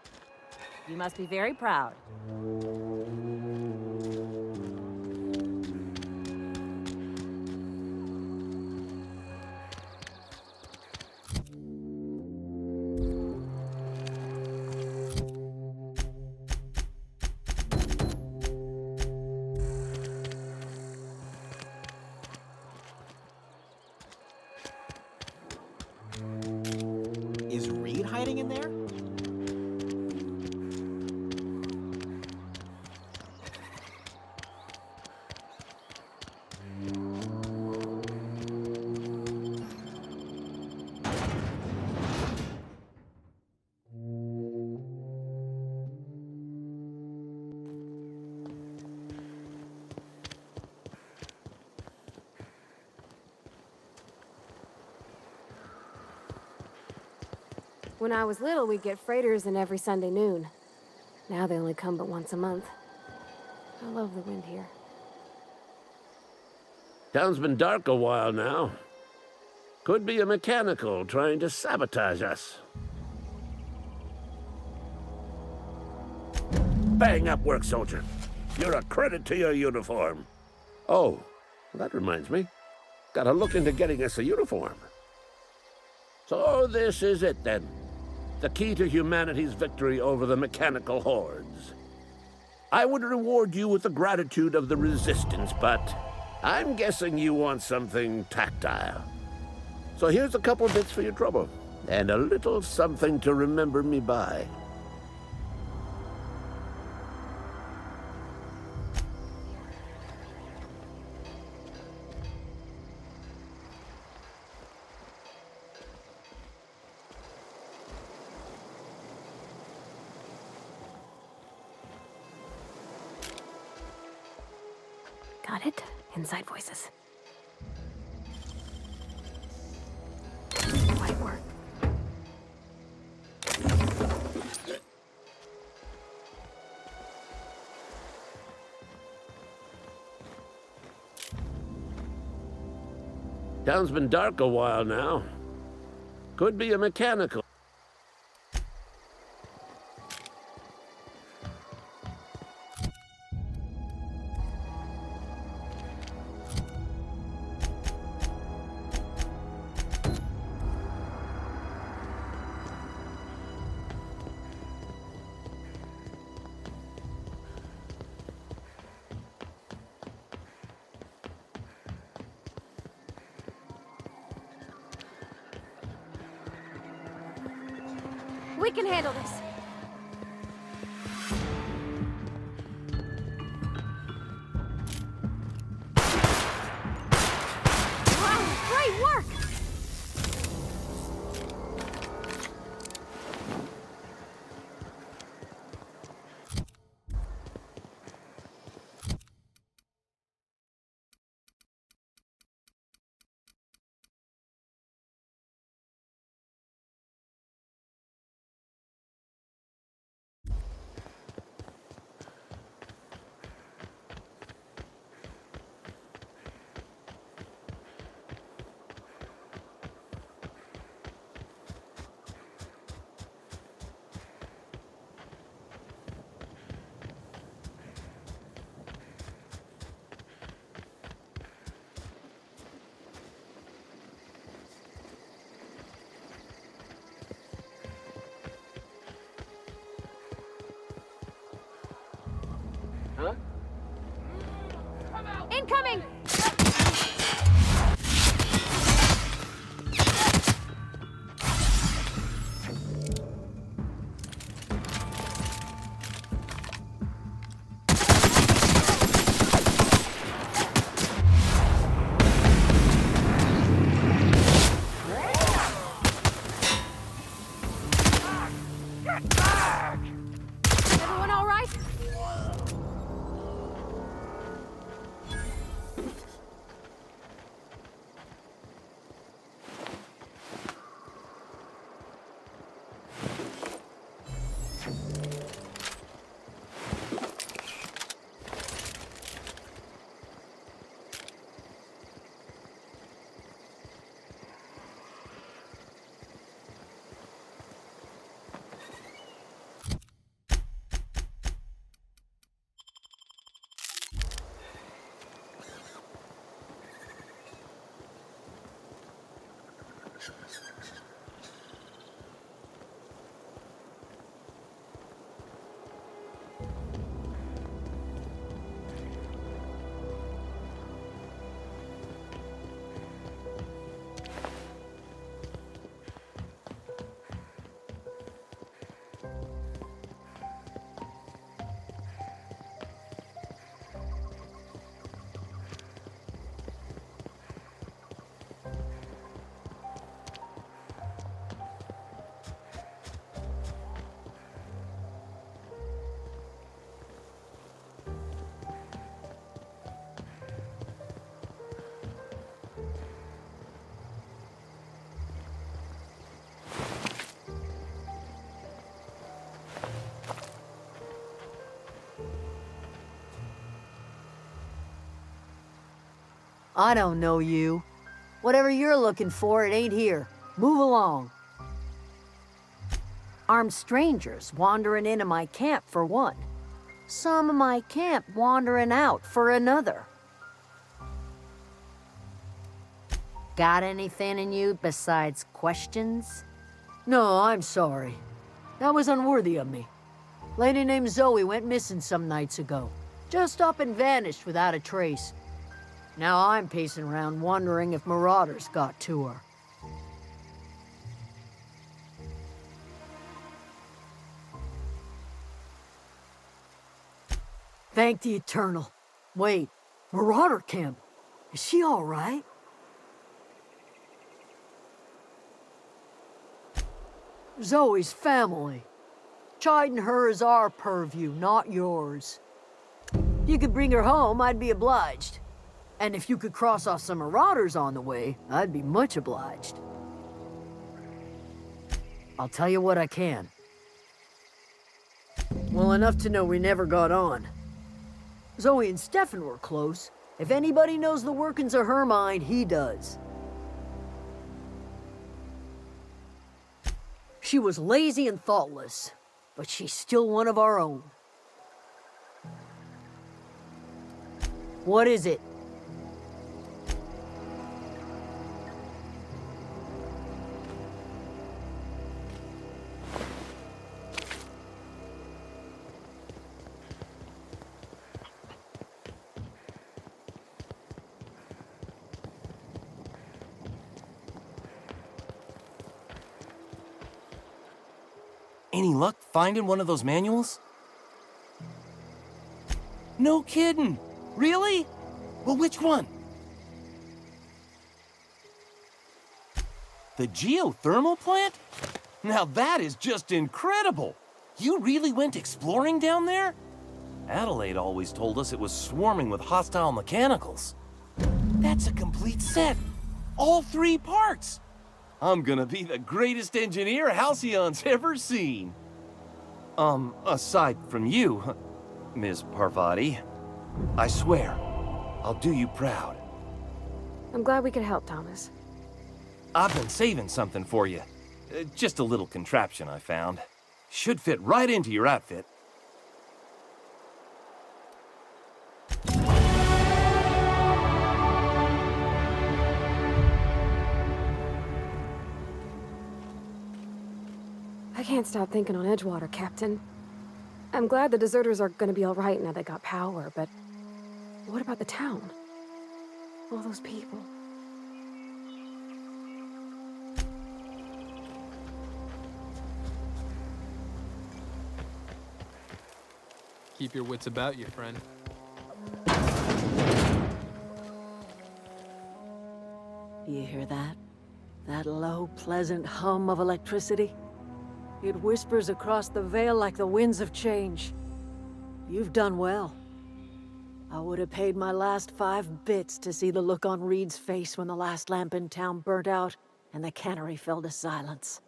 S11: You must be very proud.
S10: Is Reed hiding in there?
S2: When I was little, we'd get freighters in every Sunday noon. Now they only come but once a month. I love the wind here.
S14: Town's been dark a while now. Could be a mechanical trying to sabotage us. Bang up work, soldier. You're a credit to your uniform. Oh, that reminds me. Gotta look into getting us a uniform. So this is it then. The key to humanity's victory over the mechanical hordes. I would reward you with the gratitude of the Resistance, but I'm guessing you want something tactile. So here's a couple bits for your trouble, and a little something to remember me by.
S2: Got it? Inside voices. Might work.
S14: Town's been dark a while now. Could be a mechanical.
S2: We can handle this. Wow, great work!
S4: Huh?
S2: Incoming! Everyone all right?
S15: I don't know you. Whatever you're looking for, it ain't here. Move along. Armed strangers wandering into my camp for one. Some of my camp wandering out for another. Got anything in you besides questions? No, I'm sorry. That was unworthy of me. Lady named Zoe went missing some nights ago. Just up and vanished without a trace. Now I'm pacing around wondering if marauders got to her. Thank the Eternal. Wait, Marauder Camp? Is she all right? Zoe's family. Chiding her is our purview, not yours. If you could bring her home, I'd be obliged. And if you could cross off some marauders on the way, I'd be much obliged. I'll tell you what I can. Well, enough to know we never got on. Zoe and Stefan were close. If anybody knows the workings of her mind, he does. She was lazy and thoughtless, but she's still one of our own. What is it?
S16: Any luck finding one of those manuals? No kidding! Really? Well, which one? The geothermal plant? Now that is just incredible! You really went exploring down there? Adelaide always told us it was swarming with hostile mechanicals. That's a complete set! All 3 parts! I'm gonna be the greatest engineer Halcyon's ever seen. Aside from you, Ms. Parvati, I swear, I'll do you proud.
S2: I'm glad we could help, Thomas.
S16: I've been saving something for you. Just a little contraption I found. Should fit right into your outfit.
S2: I can't stop thinking on Edgewater, Captain. I'm glad the deserters are gonna be all right now they got power, but what about the town? All those people.
S17: Keep your wits about you, friend.
S15: You hear that? That low, pleasant hum of electricity? It whispers across the Vale like the winds of change. You've done well. I would have paid my last 5 bits to see the look on Reed's face when the last lamp in town burnt out and the cannery fell to silence.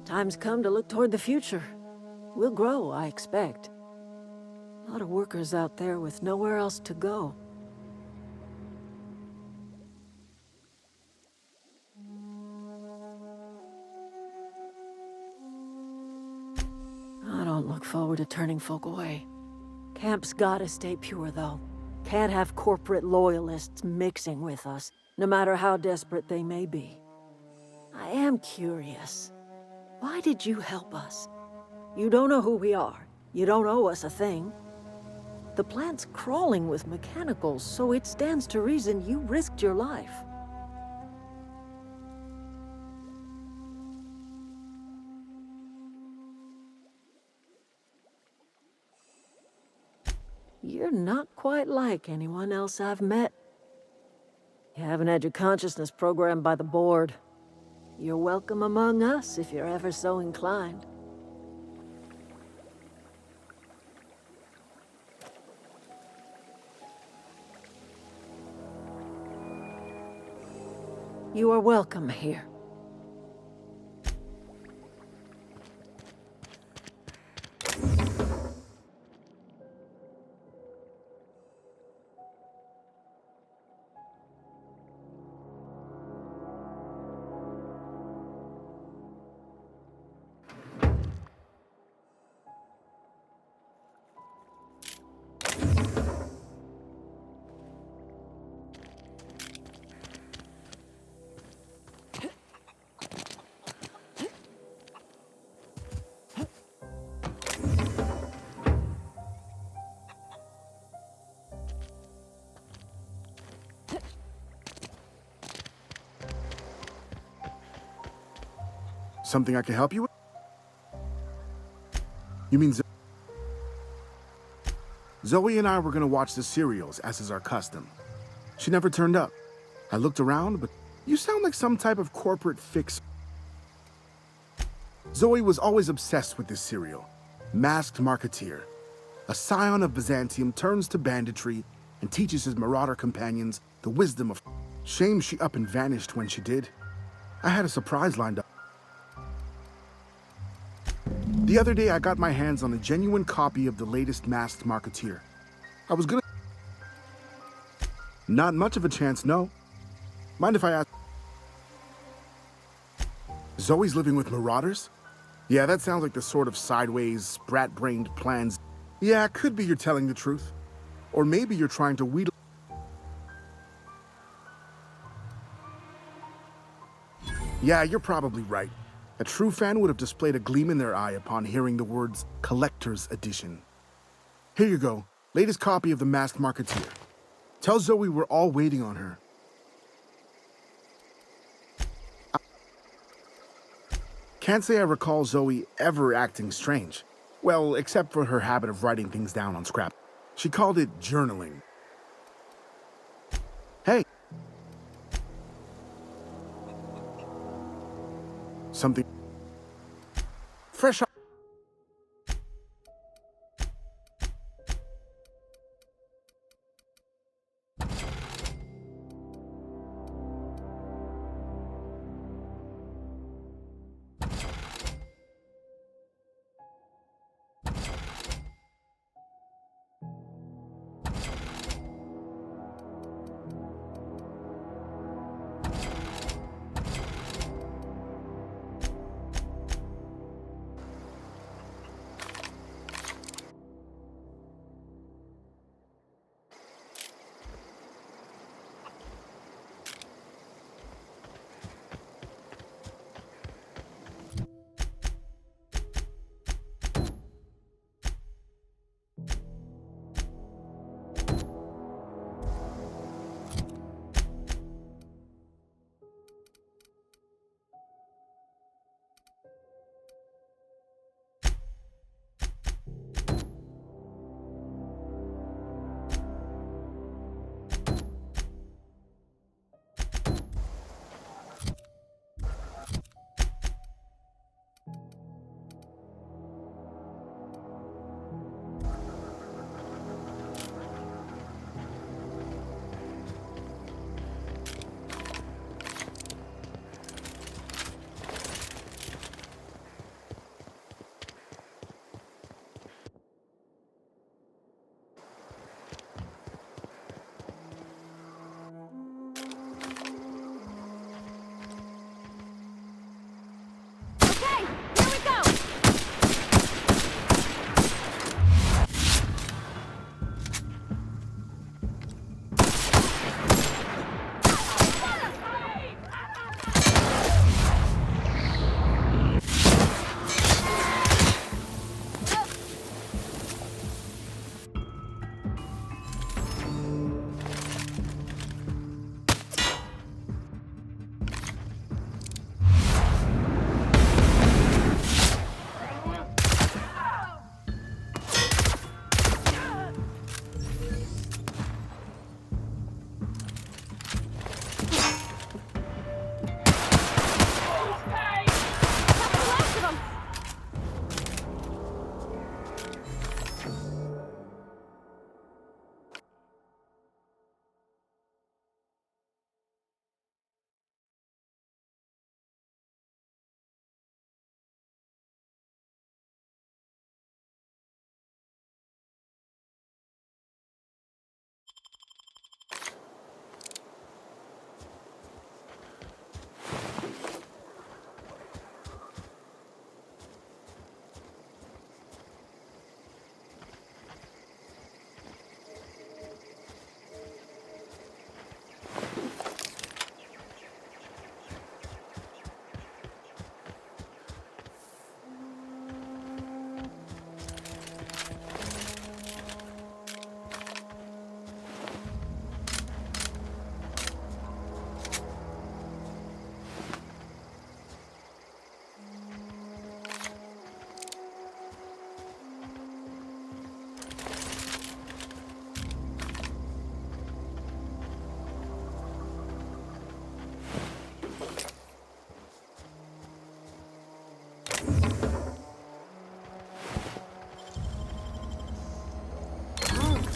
S15: Time's come to look toward the future. We'll grow, I expect. A lot of workers out there with nowhere else to go. I don't look forward to turning folk away. Camp's gotta stay pure, though. Can't have corporate loyalists mixing with us, no matter how desperate they may be. I am curious. Why did you help us? You don't know who we are. You don't owe us a thing. The plant's crawling with mechanicals, so it stands to reason you risked your life. You're not quite like anyone else I've met. You haven't had your consciousness programmed by the board. You're welcome among us if you're ever so inclined. You are welcome here.
S18: Something I can help you with? You mean Zoe and I were gonna watch the serials, as is our custom. She never turned up. I looked around, but you sound like some type of corporate fix. Zoe was always obsessed with this serial. Masked Marketeer. A scion of Byzantium turns to banditry and teaches his marauder companions the wisdom of... Shame she up and vanished when she did. I had a surprise lined up. The other day, I got my hands on a genuine copy of the latest Masked Marketeer. I was gonna... Not much of a chance, no. Mind if I ask... Zoe's living with marauders? Yeah, that sounds like the sort of sideways, sprat-brained plans. Yeah, it could be you're telling the truth. Or maybe you're trying to wheedle... Yeah, you're probably right. A true fan would have displayed a gleam in their eye upon hearing the words Collector's Edition. Here you go, latest copy of the Masked Marketeer. Tell Zoe we're all waiting on her. Can't say I recall Zoe ever acting strange. Well, except for her habit of writing things down on scrap. She called it journaling. Hey. Something fresh up.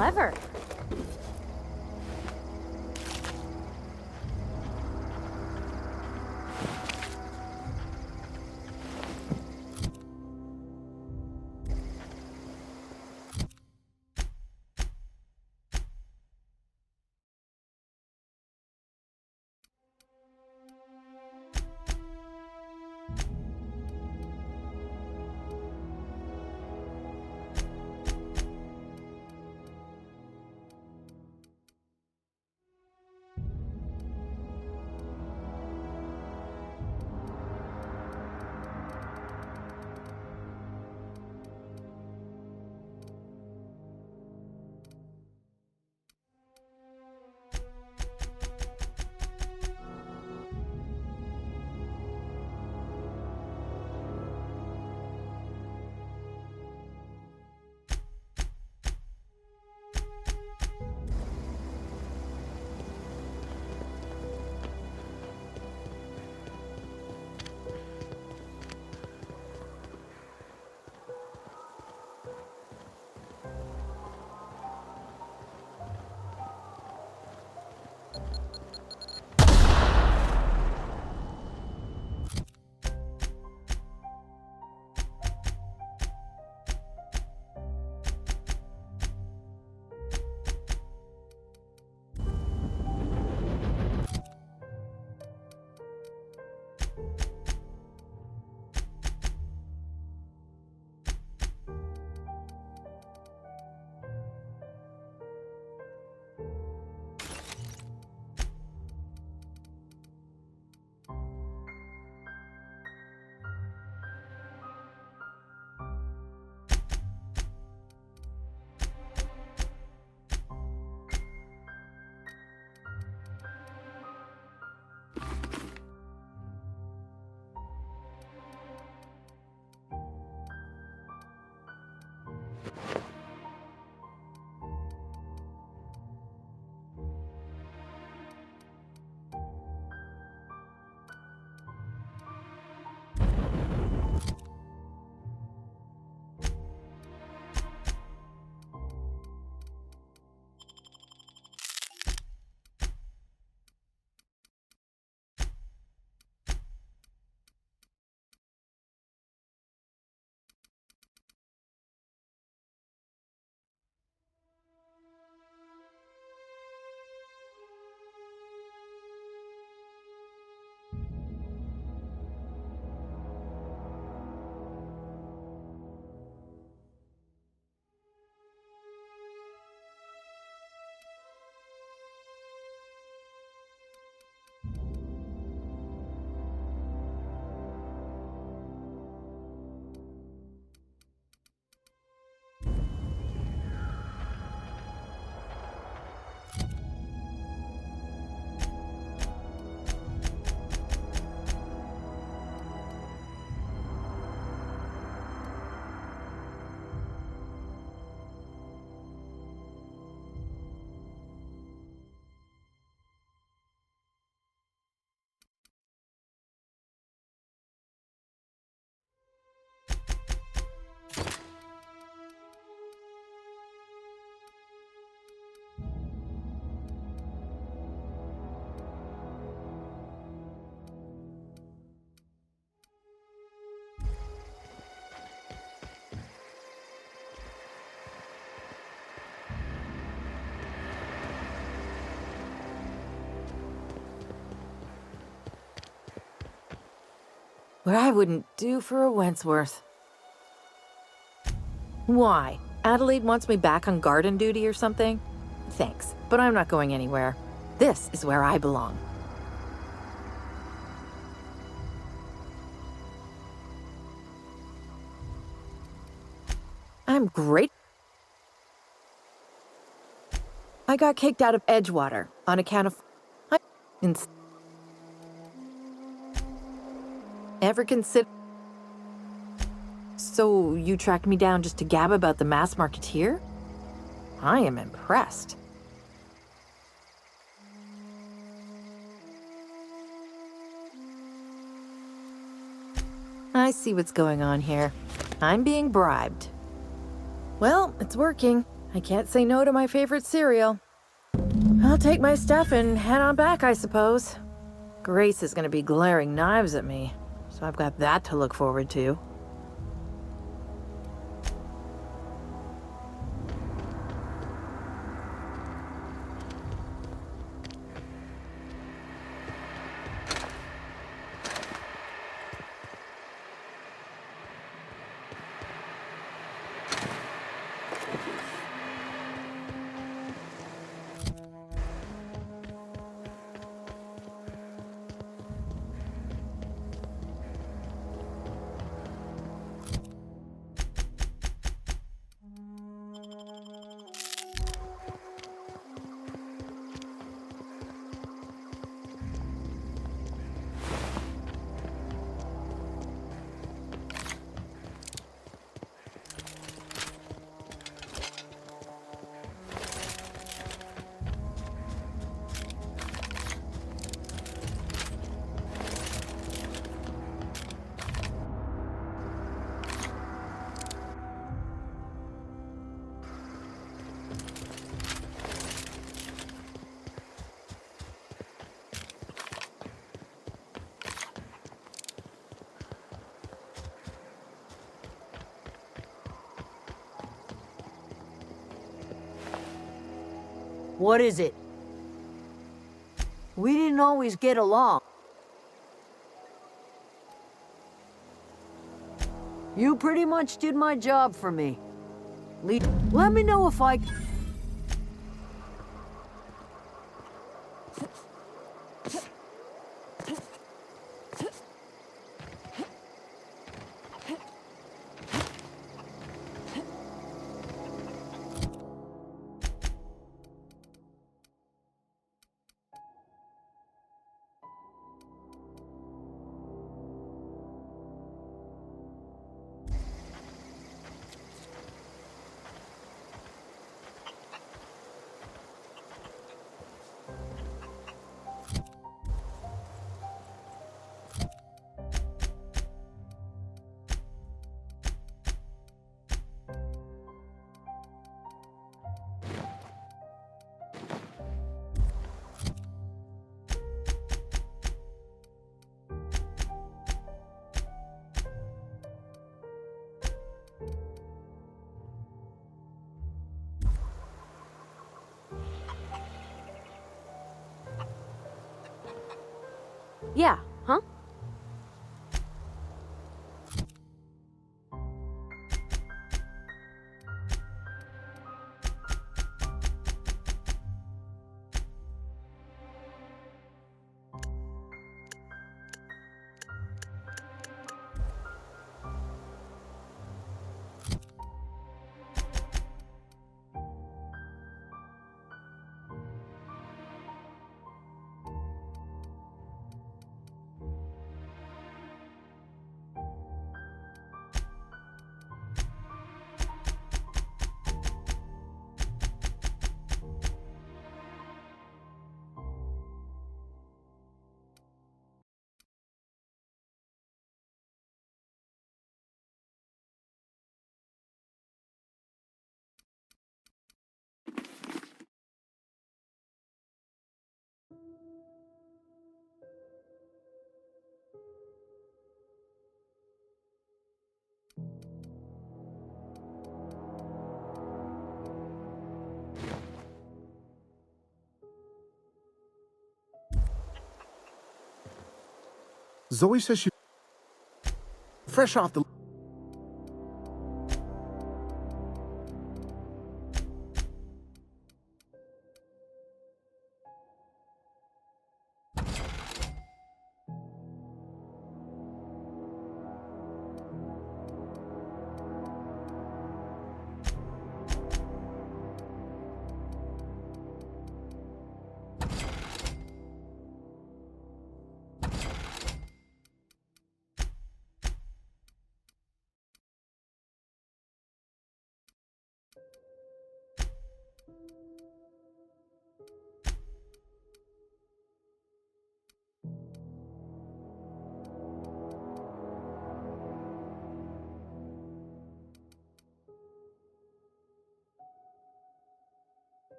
S2: Clever.
S7: Where I wouldn't do for a Wentworth. Why? Adelaide wants me back on garden duty or something? Thanks, but I'm not going anywhere. This is where I belong. I'm great. I got kicked out of Edgewater on account of... Ever consider... So you tracked me down just to gab about the mass marketeer? I am impressed. I see what's going on here. I'm being bribed. Well, it's working. I can't say no to my favorite cereal. I'll take my stuff and head on back, I suppose. Grace is gonna be glaring knives at me, so I've got that to look forward to.
S15: What is it? We didn't always get along. You pretty much did my job for me. Let me know if I...
S2: Yeah, huh?
S18: Zoe says she... fresh off the...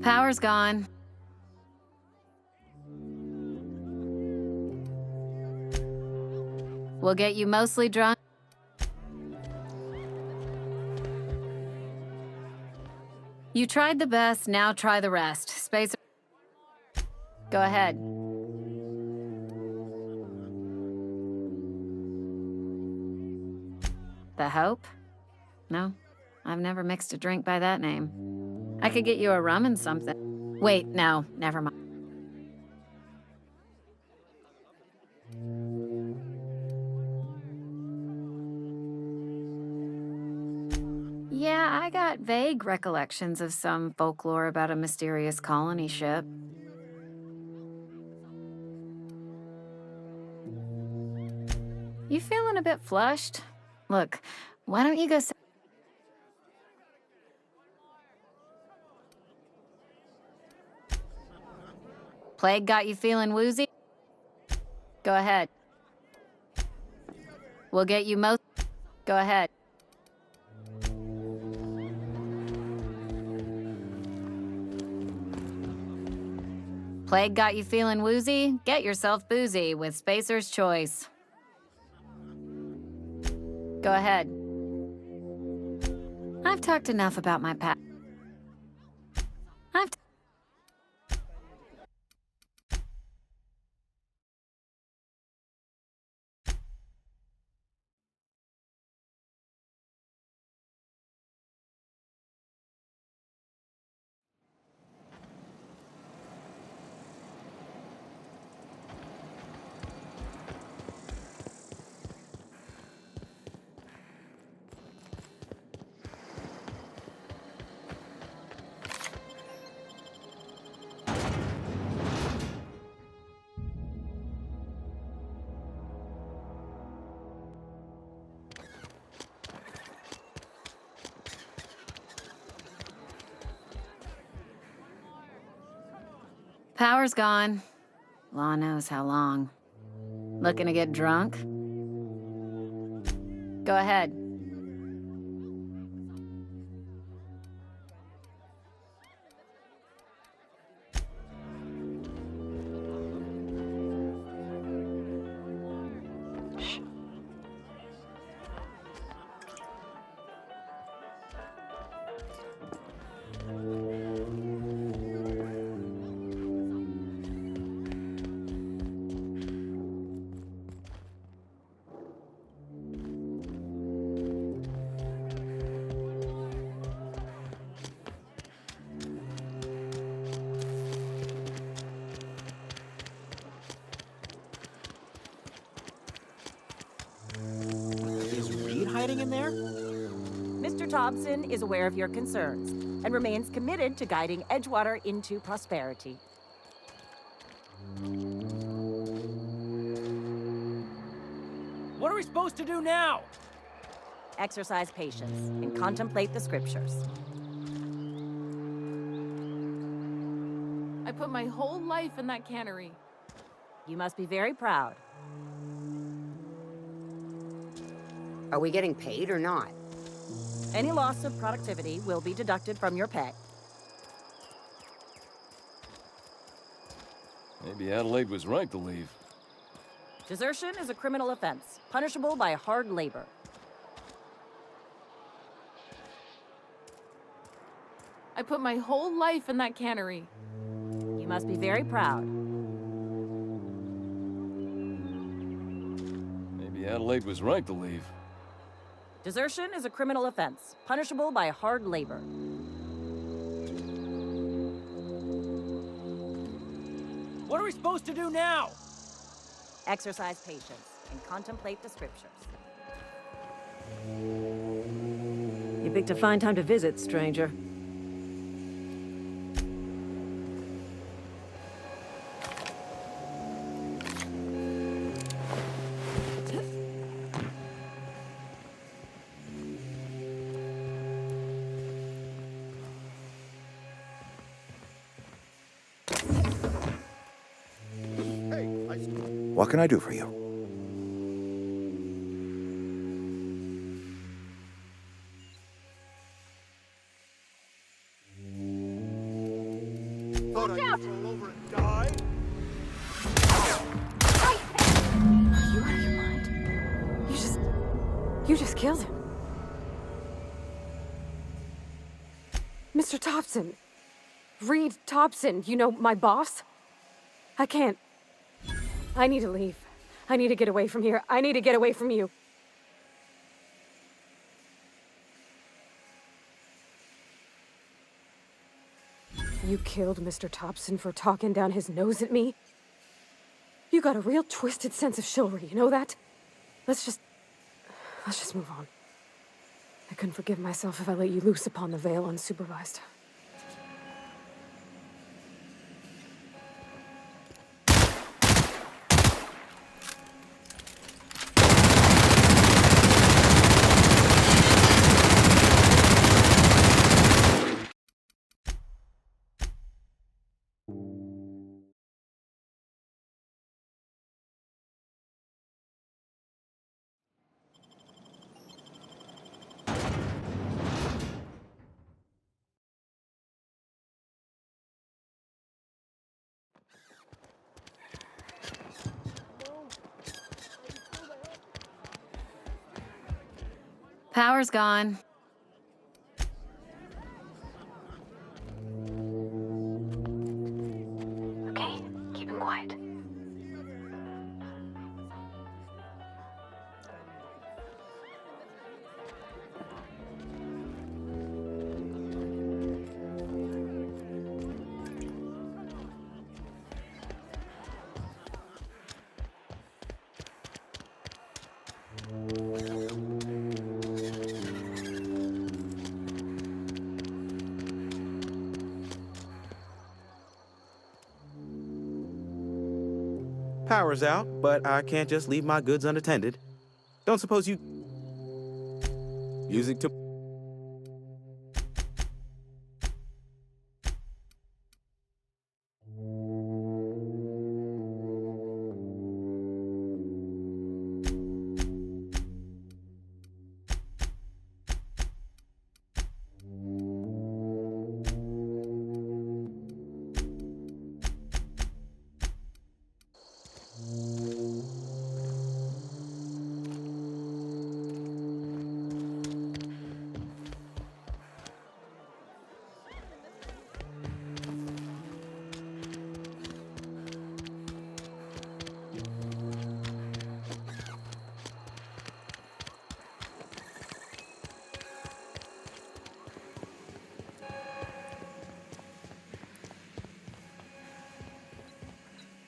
S6: Power's gone. We'll get you mostly drunk. You tried the best, now try the rest. Spacer. Go ahead. The Hope? No, I've never mixed a drink by that name. I could get you a rum and something. Wait, no, never mind. Yeah, I got vague recollections of some folklore about a mysterious colony ship. You feeling a bit flushed? Look, why don't you go... Plague got you feeling woozy? Go ahead. We'll get you most... Go ahead. Plague got you feeling woozy? Get yourself boozy with Spacer's Choice. Go ahead. I've talked enough about my past. Power's gone. Law knows how long. Looking to get drunk? Go ahead.
S10: Hiding in there?
S11: Mr. Thompson is aware of your concerns and remains committed to guiding Edgewater into prosperity.
S10: What are we supposed to do now?
S11: Exercise patience and contemplate the scriptures.
S13: I put my whole life in that cannery.
S11: You must be very proud.
S3: Are we getting paid or not?
S11: Any loss of productivity will be deducted from your pay.
S4: Maybe Adelaide was right to leave.
S11: Desertion is a criminal offense, punishable by hard labor.
S13: I put my whole life in that cannery.
S11: You must be very proud.
S4: Maybe Adelaide was right to leave.
S11: Desertion is a criminal offense, punishable by hard labor.
S10: What are we supposed to do now?
S11: Exercise patience and contemplate the scriptures.
S15: You picked a fine time to visit, stranger.
S19: What can I do for you?
S2: You just killed him. Mr. Thompson. Reed Thompson, you know, my boss? I can't. I need to leave. I need to get away from here. I need to get away from you. You killed Mr. Thompson for talking down his nose at me? You got a real twisted sense of chivalry, you know that? Let's just move on. I couldn't forgive myself if I let you loose upon the Vale unsupervised.
S6: Power's gone.
S2: Okay, keep him quiet.
S9: Power's out, but I can't just leave my goods unattended. Don't suppose you... Music to...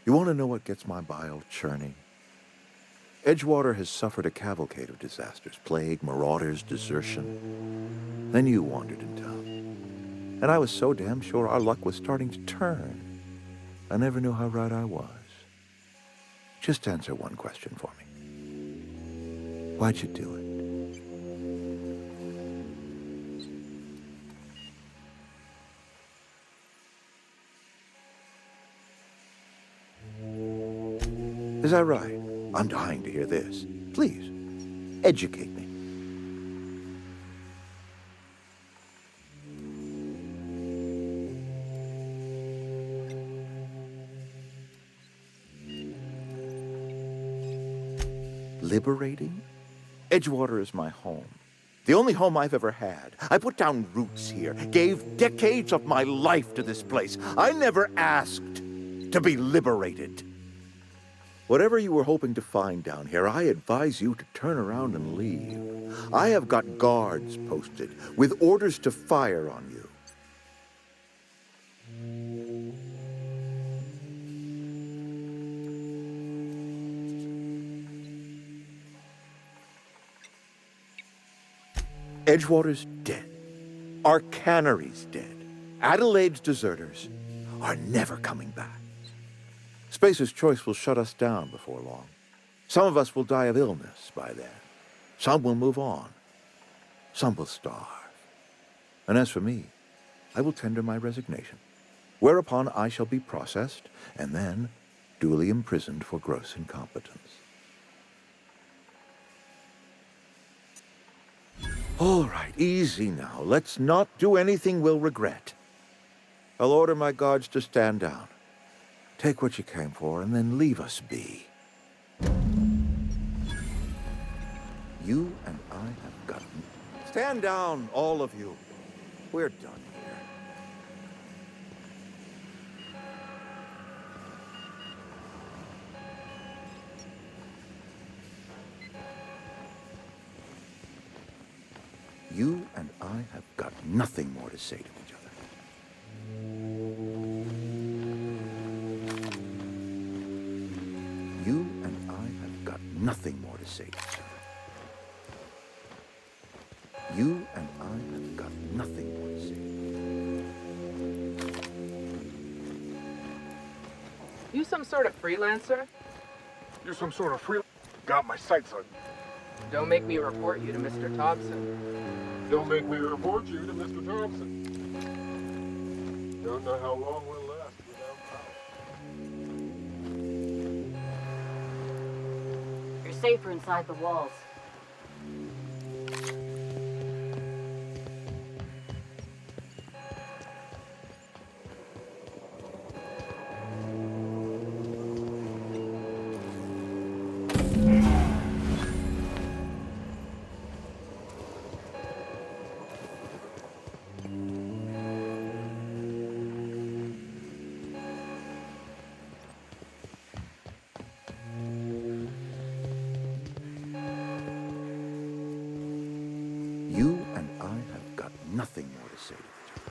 S19: You want to know what gets my bile churning? Edgewater has suffered a cavalcade of disasters. Plague, marauders, desertion. Then you wandered in town. And I was so damn sure our luck was starting to turn. I never knew how right I was. Just answer one question for me. Why'd you do it? Is that right? I'm dying to hear this. Please, educate me. Liberating? Edgewater is my home. The only home I've ever had. I put down roots here, gave decades of my life to this place. I never asked to be liberated. Whatever you were hoping to find down here, I advise you to turn around and leave. I have got guards posted with orders to fire on you. Edgewater's dead. Our cannery's dead. Adelaide's deserters are never coming back. Spacer's Choice will shut us down before long. Some of us will die of illness by then. Some will move on. Some will starve. And as for me, I will tender my resignation, whereupon I shall be processed and then duly imprisoned for gross incompetence. All right, easy now. Let's not do anything we'll regret. I'll order my guards to stand down. Take what you came for, and then leave us be. You and Stand down, all of you. We're done here. You and I have got nothing more to say to each other. You and I have got nothing more to say to each other. You and I have got nothing more to say.
S20: You some sort of freelancer?
S8: You some sort of free... Got my sights on you.
S20: Don't make me report you to Mr. Thompson.
S8: Don't make me report you to Mr. Thompson. Don't know how long we'll last without power.
S15: You're safer inside the walls.
S19: You and I have got nothing more to say to each other.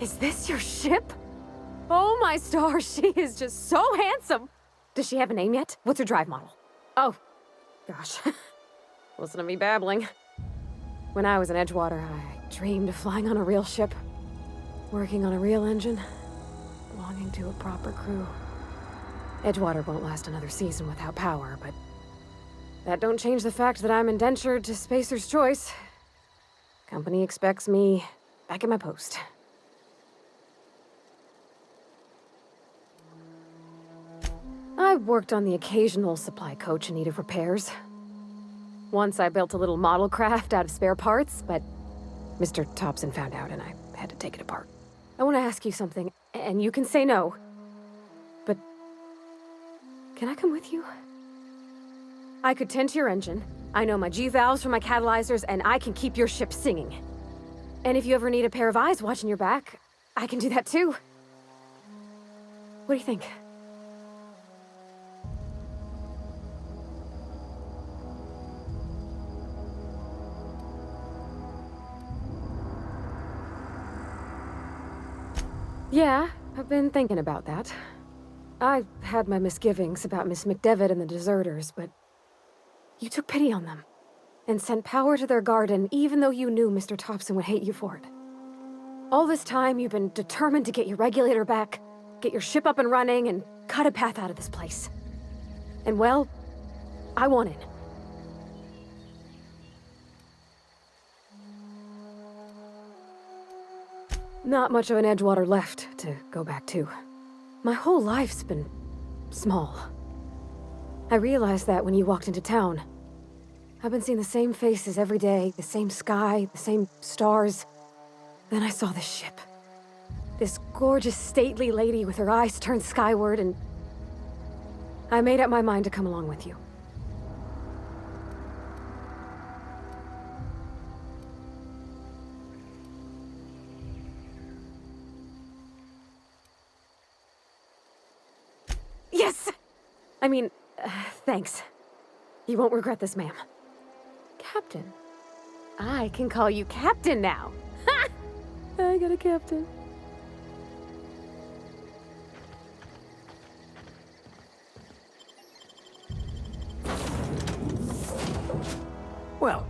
S2: Is this your ship? Oh my stars, she is just so handsome. Does she have a name yet? What's her drive model? Oh, gosh. Listen to me babbling. When I was in Edgewater, I dreamed of flying on a real ship, working on a real engine, belonging to a proper crew. Edgewater won't last another season without power, but that don't change the fact that I'm indentured to Spacer's Choice. Company expects me back at my post. I worked on the occasional supply coach in need of repairs. Once I built a little model craft out of spare parts, but Mr. Thompson found out and I had to take it apart. I want to ask you something, and you can say no, but can I come with you? I could tend to your engine. I know my G-valves from my catalyzers, and I can keep your ship singing. And if you ever need a pair of eyes watching your back, I can do that too. What do you think? Yeah, I've been thinking about that. I had my misgivings about Miss McDevitt and the deserters, but you took pity on them and sent power to their garden even though you knew Mr. Thompson would hate you for it. All this time, you've been determined to get your regulator back, get your ship up and running, and cut a path out of this place. And well, I want in. Not much of an Edgewater left to go back to. My whole life's been small. I realized that when you walked into town. I've been seeing the same faces every day, the same sky, the same stars. Then I saw this ship. This gorgeous, stately lady with her eyes turned skyward, and I made up my mind to come along with you. Yes! I mean, thanks. You won't regret this, ma'am. Captain. I can call you Captain now. Ha! I got a captain.
S21: Well,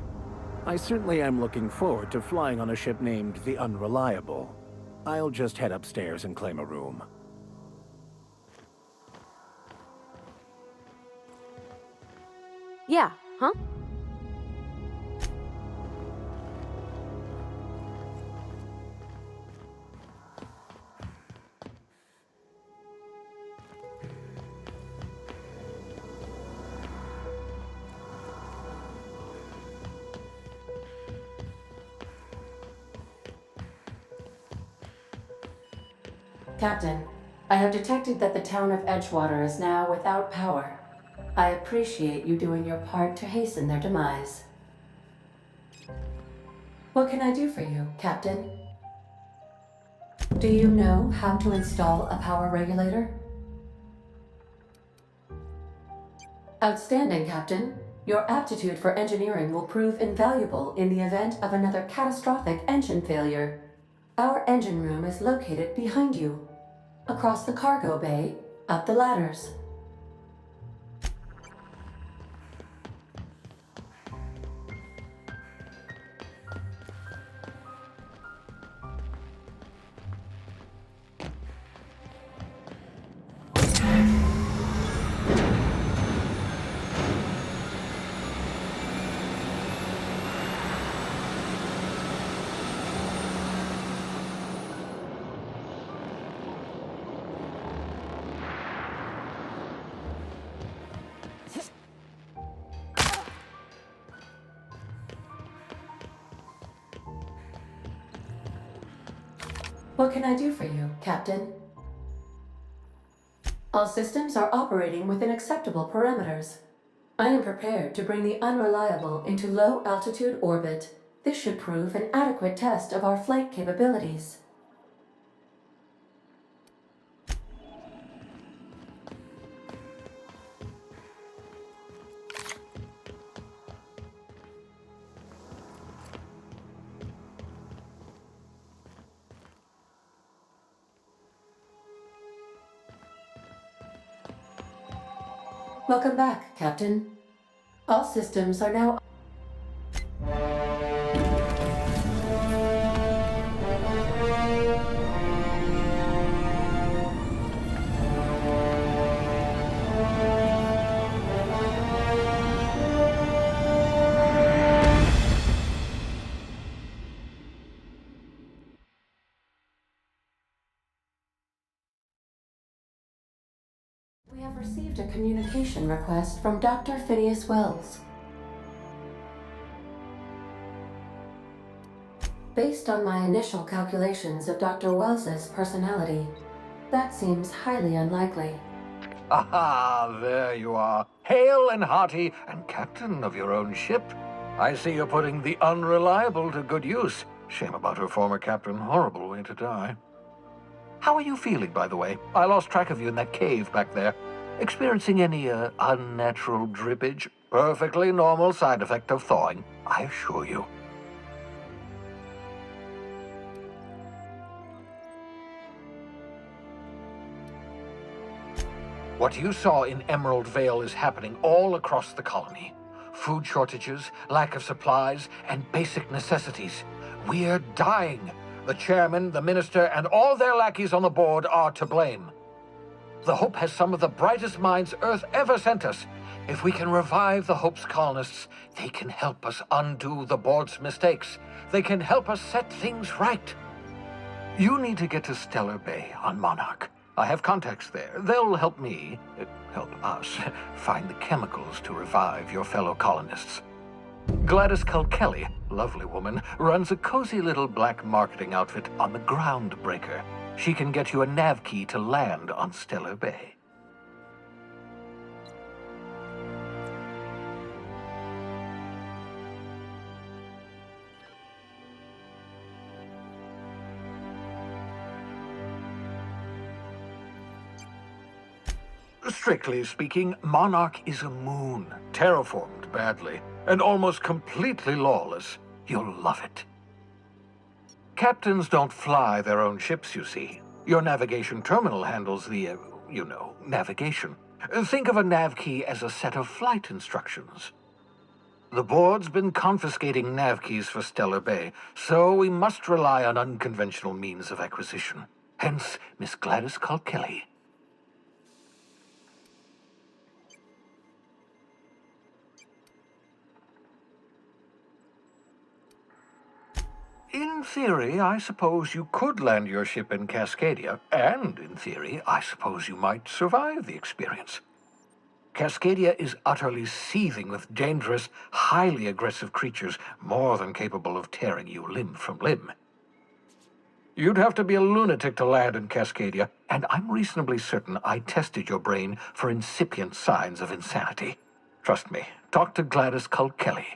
S21: I certainly am looking forward to flying on a ship named the Unreliable. I'll just head upstairs and claim a room.
S2: Yeah, huh?
S22: Captain, I have detected that the town of Edgewater is now without power. I appreciate you doing your part to hasten their demise. What can I do for you, Captain? Do you know how to install a power regulator? Outstanding, Captain. Your aptitude for engineering will prove invaluable in the event of another catastrophic engine failure. Our engine room is located behind you. Across the cargo bay, up the ladders. What can I do for you, Captain? All systems are operating within acceptable parameters. I am prepared to bring the Unreliable into low-altitude orbit. This should prove an adequate test of our flight capabilities. Welcome back, Captain. All systems are now... We have received a communication request from Dr. Phineas Wells. Based on my initial calculations of Dr. Wells's personality, that seems highly unlikely.
S23: Aha, there you are. Hale and hearty, and captain of your own ship. I see you're putting the Unreliable to good use. Shame about her former captain. Horrible way to die. How are you feeling, by the way? I lost track of you in that cave back there. Experiencing any, unnatural drippage? Perfectly normal side effect of thawing, I assure you. What you saw in Emerald Vale is happening all across the colony. Food shortages, lack of supplies, and basic necessities. We're dying. The chairman, the minister, and all their lackeys on the board are to blame. The Hope has some of the brightest minds Earth ever sent us. If we can revive the Hope's colonists, they can help us undo the board's mistakes. They can help us set things right. You need to get to Stellar Bay on Monarch. I have contacts there. They'll help us, find the chemicals to revive your fellow colonists. Gladys Culkelly, lovely woman, runs a cozy little black marketing outfit on the Groundbreaker. She can get you a nav key to land on Stellar Bay. Strictly speaking, Monarch is a moon, terraformed badly, and almost completely lawless. You'll love it. Captains don't fly their own ships, you see. Your navigation terminal handles the, navigation. Think of a nav key as a set of flight instructions. The board's been confiscating nav keys for Stellar Bay, so we must rely on unconventional means of acquisition. Hence, Miss Gladys Culkelly. In theory, I suppose you could land your ship in Cascadia, and in theory, I suppose you might survive the experience. Cascadia is utterly seething with dangerous, highly aggressive creatures, more than capable of tearing you limb from limb. You'd have to be a lunatic to land in Cascadia, and I'm reasonably certain I tested your brain for incipient signs of insanity. Trust me, talk to Gladys Culkelly.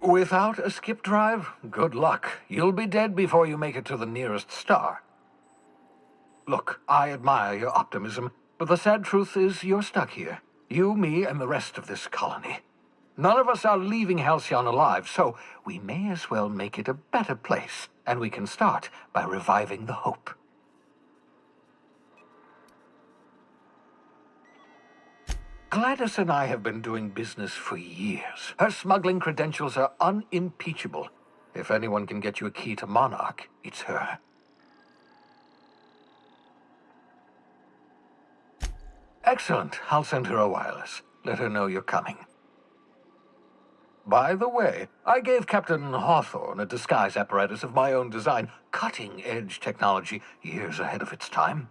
S23: Without a skip drive, good luck. You'll be dead before you make it to the nearest star. Look, I admire your optimism, but the sad truth is you're stuck here. You, me, and the rest of this colony. None of us are leaving Halcyon alive, so we may as well make it a better place, and we can start by reviving the Hope. Gladys and I have been doing business for years. Her smuggling credentials are unimpeachable. If anyone can get you a key to Monarch, it's her. Excellent. I'll send her a wireless. Let her know you're coming. By the way, I gave Captain Hawthorne a disguise apparatus of my own design, cutting-edge technology years ahead of its time.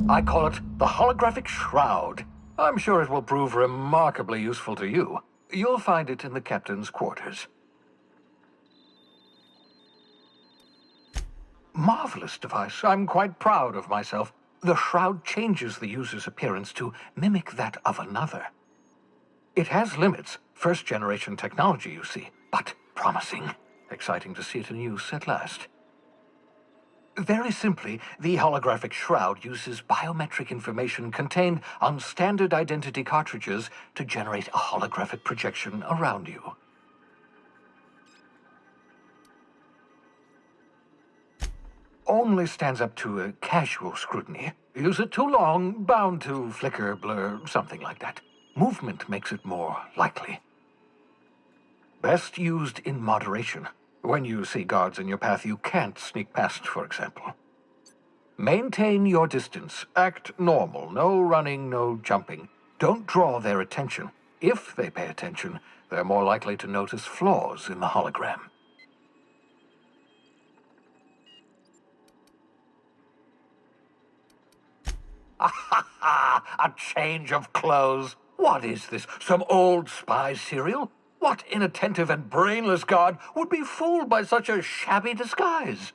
S23: I call it the Holographic Shroud. I'm sure it will prove remarkably useful to you. You'll find it in the captain's quarters. Marvelous device. I'm quite proud of myself. The shroud changes the user's appearance to mimic that of another. It has limits. First-generation technology, you see, but promising. Exciting to see it in use at last. Very simply, the holographic shroud uses biometric information contained on standard identity cartridges to generate a holographic projection around you. Only stands up to a casual scrutiny. Use it too long, bound to flicker, blur, something like that. Movement makes it more likely. Best used in moderation. When you see guards in your path you can't sneak past, for example. Maintain your distance. Act normal. No running, no jumping. Don't draw their attention. If they pay attention, they're more likely to notice flaws in the hologram. A change of clothes. What is this? Some old spy serial? What inattentive and brainless guard would be fooled by such a shabby disguise?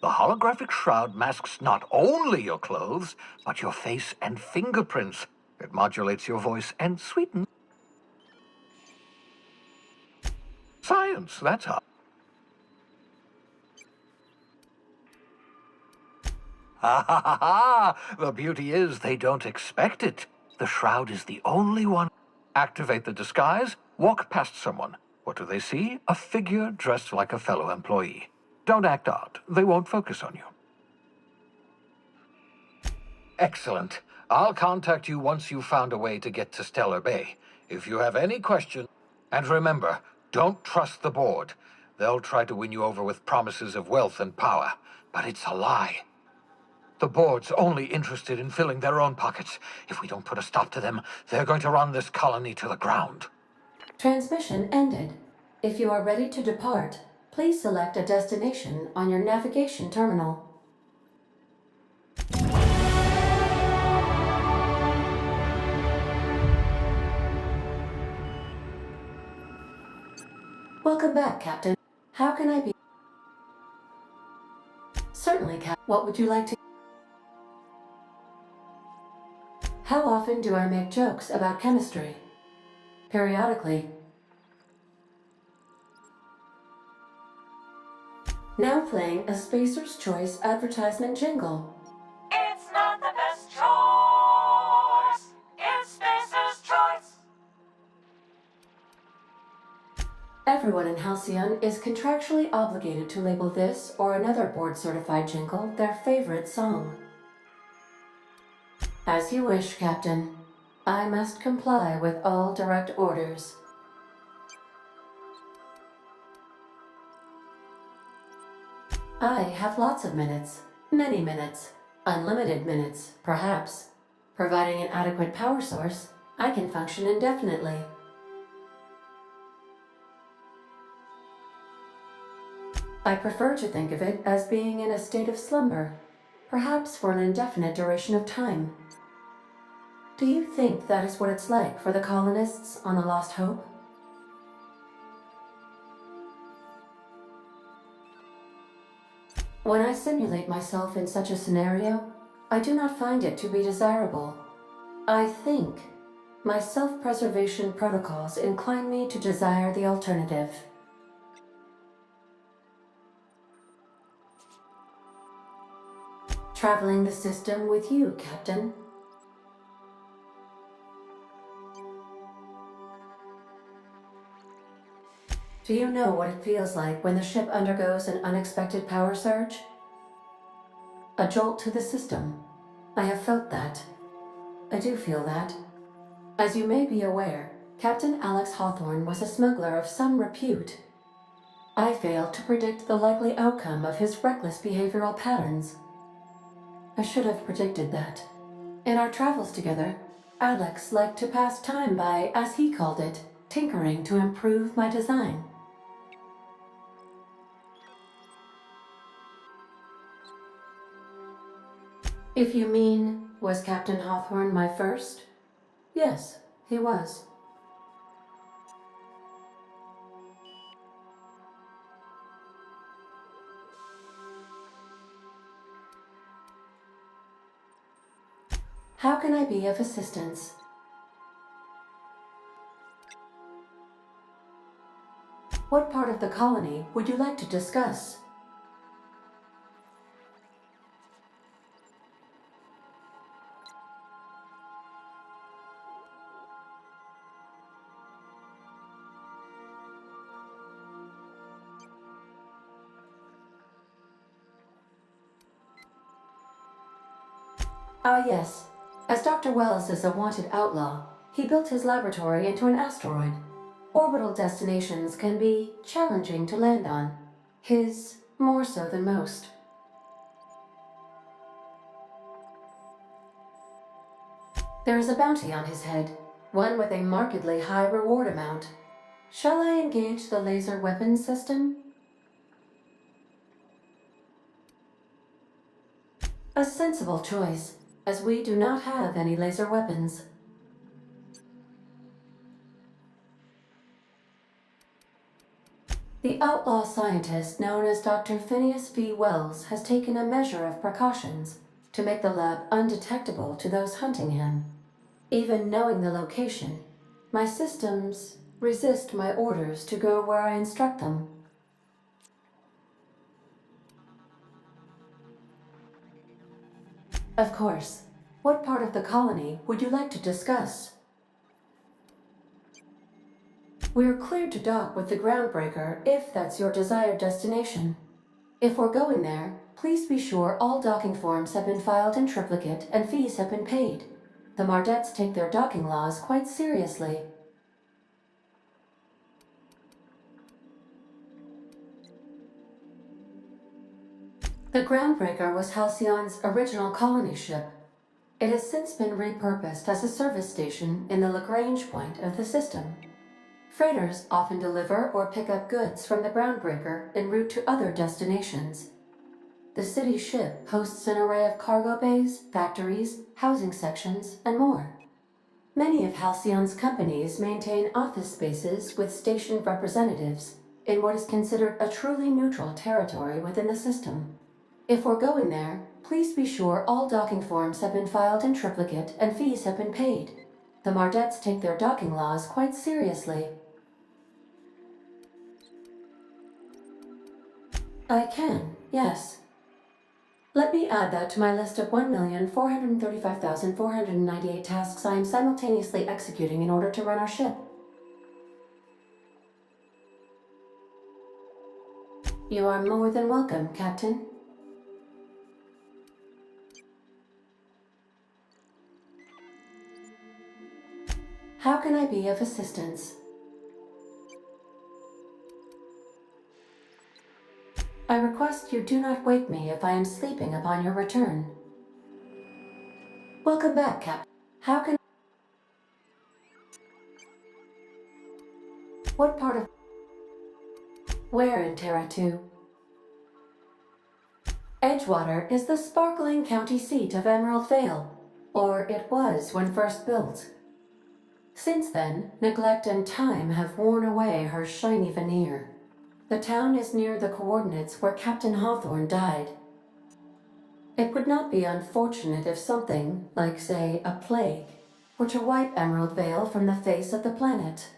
S23: The holographic shroud masks not only your clothes, but your face and fingerprints. It modulates your voice and sweetens. Science, that's how. Ha ha ha ha! The beauty is they don't expect it. The shroud is the only one. Activate the disguise, walk past someone. What do they see? A figure dressed like a fellow employee. Don't act odd. They won't focus on you. Excellent. I'll contact you once you've found a way to get to Stellar Bay. If you have any questions, and remember, don't trust the board. They'll try to win you over with promises of wealth and power, but it's a lie. The board's only interested in filling their own pockets. If we don't put a stop to them, they're going to run this colony to the ground.
S22: Transmission ended. If you are ready to depart, please select a destination on your navigation terminal. Welcome back, Captain. How can I be? Certainly, Captain. What would you like to? How often do I make jokes about chemistry? Periodically. Now playing a Spacer's Choice advertisement jingle.
S1: It's not the best choice. It's Spacer's Choice.
S22: Everyone in Halcyon is contractually obligated to label this or another board-certified jingle their favorite song. As you wish, Captain. I must comply with all direct orders. I have lots of minutes. Many minutes. Unlimited minutes, perhaps. Providing an adequate power source, I can function indefinitely. I prefer to think of it as being in a state of slumber, perhaps for an indefinite duration of time. Do you think that is what it's like for the colonists on the Lost Hope? When I simulate myself in such a scenario, I do not find it to be desirable. I think my self-preservation protocols incline me to desire the alternative. Traveling the system with you, Captain. Do you know what it feels like when the ship undergoes an unexpected power surge? A jolt to the system. I have felt that. I do feel that. As you may be aware, Captain Alex Hawthorne was a smuggler of some repute. I failed to predict the likely outcome of his reckless behavioral patterns. I should have predicted that. In our travels together, Alex liked to pass time by, as he called it, tinkering to improve my design. If you mean, was Captain Hawthorne my first? Yes, he was. How can I be of assistance? What part of the colony would you like to discuss? Ah, yes. As Dr. Wells is a wanted outlaw, he built his laboratory into an asteroid. Orbital destinations can be challenging to land on. His more so than most. There is a bounty on his head, one with a markedly high reward amount. Shall I engage the laser weapons system? A sensible choice, as we do not have any laser weapons. The outlaw scientist known as Dr. Phineas V. Wells has taken a measure of precautions to make the lab undetectable to those hunting him. Even knowing the location, my systems resist my orders to go where I instruct them. Of course. What part of the colony would you like to discuss? We're cleared to dock with the Groundbreaker if that's your desired destination. If we're going there, please be sure all docking forms have been filed in triplicate and fees have been paid. The Mardettes take their docking laws quite seriously. The Groundbreaker was Halcyon's original colony ship. It has since been repurposed as a service station in the Lagrange point of the system. Freighters often deliver or pick up goods from the Groundbreaker en route to other destinations. The city ship hosts an array of cargo bays, factories, housing sections, and more. Many of Halcyon's companies maintain office spaces with station representatives in what is considered a truly neutral territory within the system. If we're going there, please be sure all docking forms have been filed in triplicate and fees have been paid. The Mardettes take their docking laws quite seriously. I can, yes. Let me add that to my list of 1,435,498 tasks I am simultaneously executing in order to run our ship. You are more than welcome, Captain. How can I be of assistance? I request you do not wake me if I am sleeping upon your return. Welcome back, Captain. How can... What part of... Where in Terra 2? Edgewater is the sparkling county seat of Emerald Vale, or it was when first built. Since then, neglect and time have worn away her shiny veneer. The town is near the coordinates where Captain Hawthorne died. It would not be unfortunate if something, like say, a plague, were to wipe Emerald Vale from the face of the planet.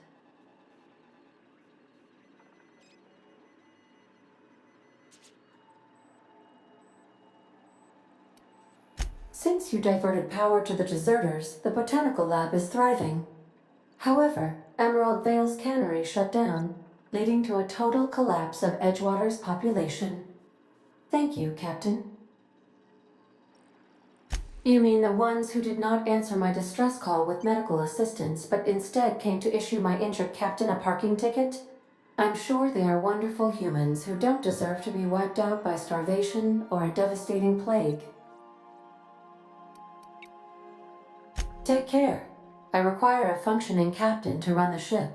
S22: Since you diverted power to the deserters, the Botanical Lab is thriving. However, Emerald Vale's cannery shut down, leading to a total collapse of Edgewater's population. Thank you, Captain. You mean the ones who did not answer my distress call with medical assistance, but instead came to issue my injured captain a parking ticket? I'm sure they are wonderful humans who don't deserve to be wiped out by starvation or a devastating plague. Take care. I require a functioning captain to run the ship.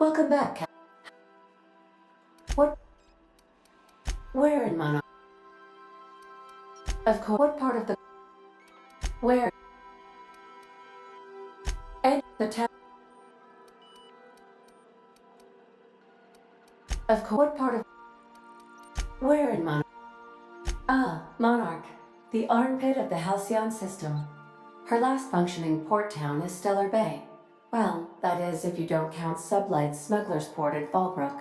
S22: Welcome back, Captain. What? Where in Monarch? Of course. What part of the... Where? The town... Of course. What part of... Where in Monarch? Ah, Monarch. The armpit of the Halcyon system. Her last functioning port town is Stellar Bay. Well, that is if you don't count Sublight's Smuggler's Port in Fallbrook.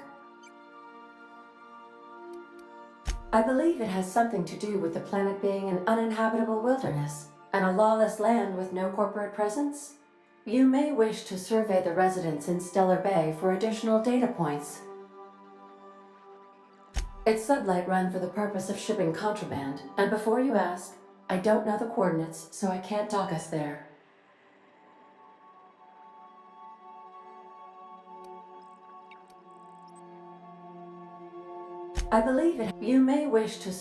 S22: I believe it has something to do with the planet being an uninhabitable wilderness and a lawless land with no corporate presence. You may wish to survey the residents in Stellar Bay for additional data points. It's Sublight run for the purpose of shipping contraband, and before you ask, I don't know the coordinates, so I can't dock us there. I believe it. You may wish to...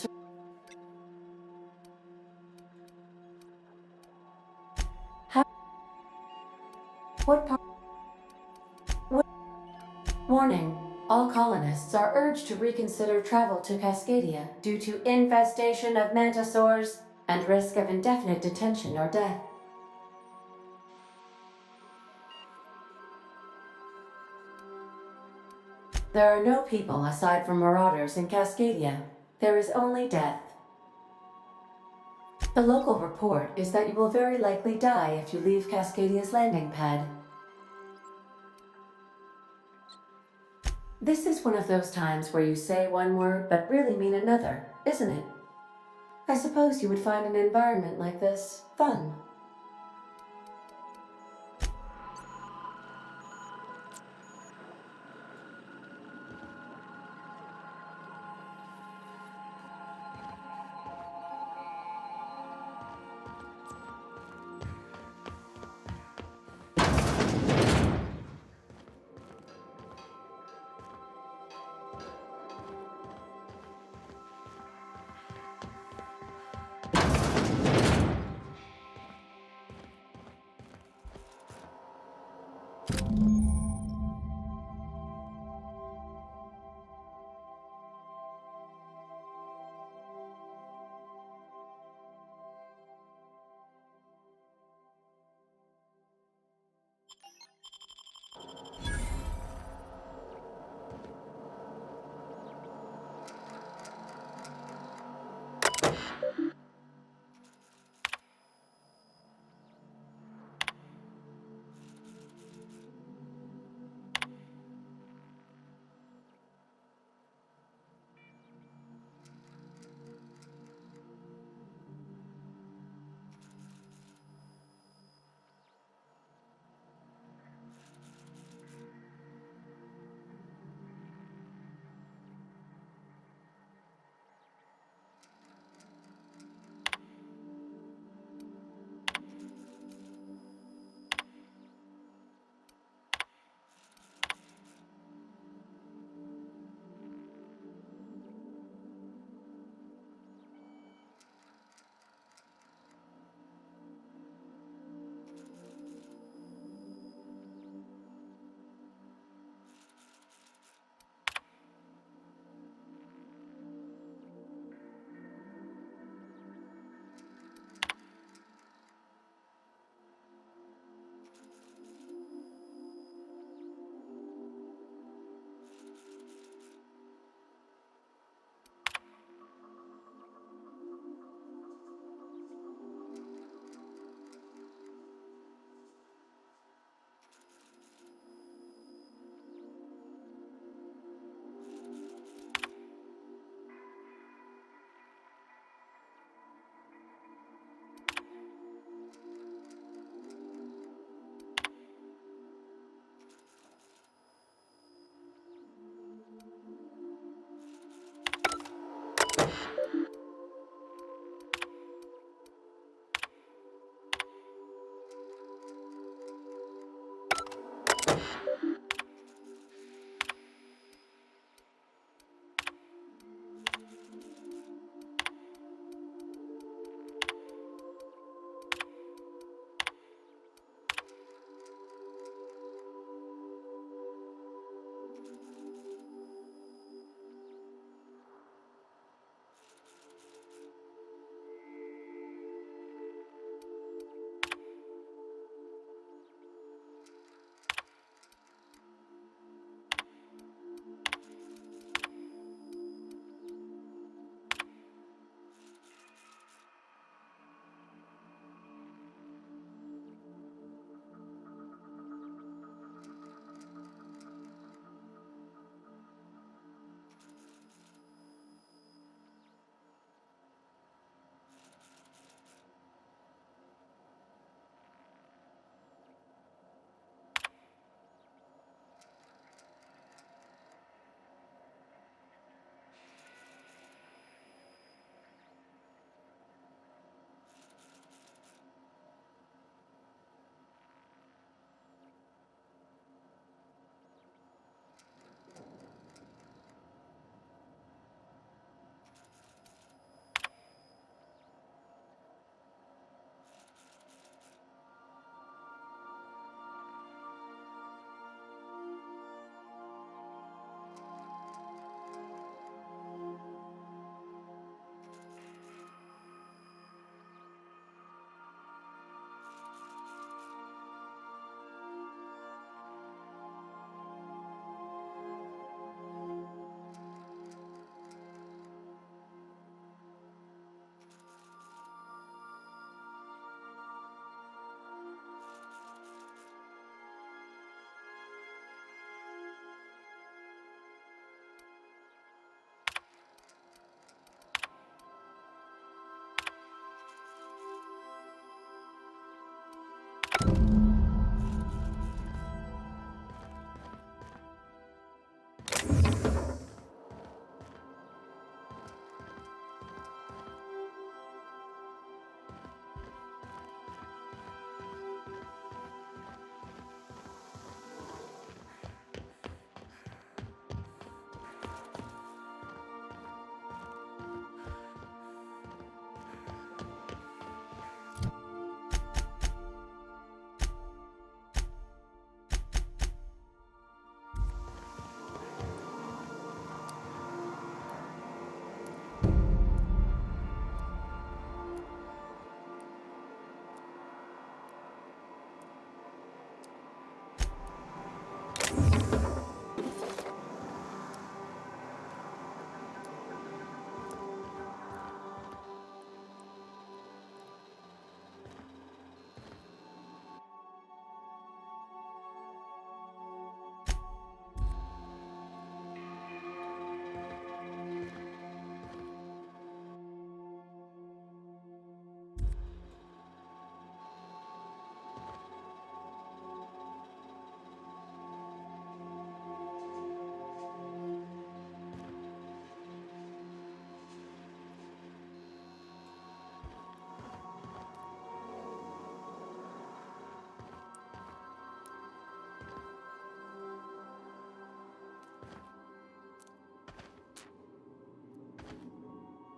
S22: What part? Warning. All colonists are urged to reconsider travel to Cascadia due to infestation of mantisaurs and risk of indefinite detention or death. There are no people aside from marauders in Cascadia. There is only death. The local report is that you will very likely die if you leave Cascadia's landing pad. This is one of those times where you say one word but really mean another, isn't it? I suppose you would find an environment like this fun.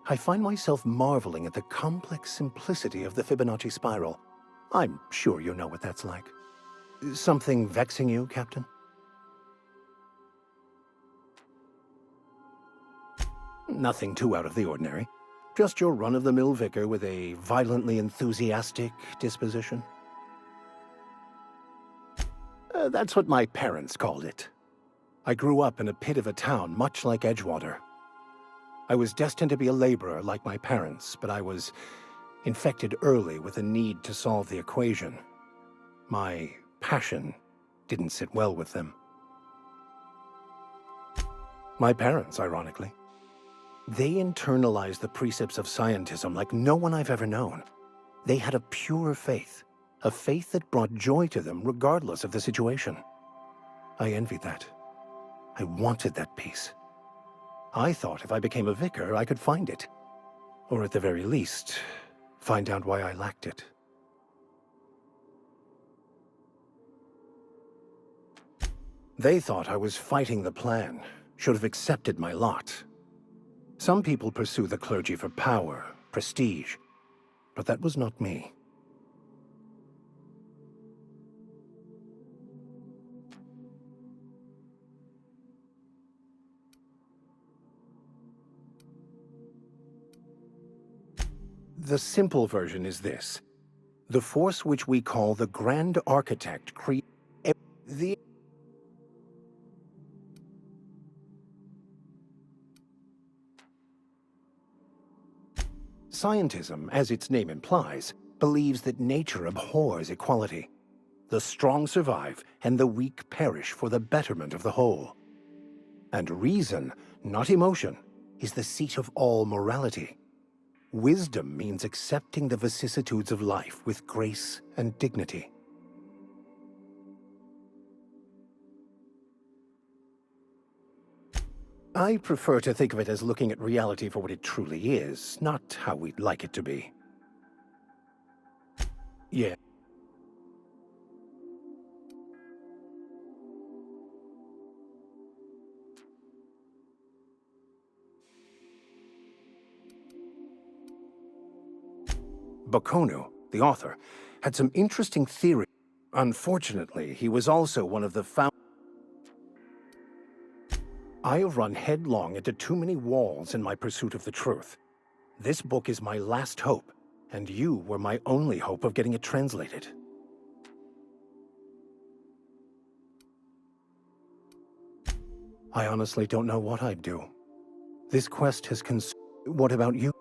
S21: I find myself marveling at the complex simplicity of the Fibonacci spiral. I'm sure you know what that's like. Something vexing you, Captain? Nothing too out of the ordinary. Just your run-of-the-mill vicar with a violently enthusiastic disposition. That's what my parents called it. I grew up in a pit of a town much like Edgewater. I was destined to be a laborer like my parents, but I was infected early with a need to solve the equation. My passion didn't sit well with them. My parents, ironically. They internalized the precepts of scientism like no one I've ever known. They had a pure faith, a faith that brought joy to them regardless of the situation. I envied that. I wanted that peace. I thought if I became a vicar, I could find it. Or at the very least, find out why I lacked it. They thought I was fighting the plan, should have accepted my lot. Some people pursue the clergy for power, prestige, but that was not me. The simple version is this. The force which we call the Grand Architect creates the... Scientism, as its name implies, believes that nature abhors equality. The strong survive, and the weak perish for the betterment of the whole. And reason, not emotion, is the seat of all morality. Wisdom means accepting the vicissitudes of life with grace and dignity. I prefer to think of it as looking at reality for what it truly is, not how we'd like it to be. Yeah. Bakonu, the author, had some interesting theories. Unfortunately, he was also one of the founders. I have run headlong into too many walls in my pursuit of the truth. This book is my last hope, and you were my only hope of getting it translated. I honestly don't know what I'd do. This quest has What about you?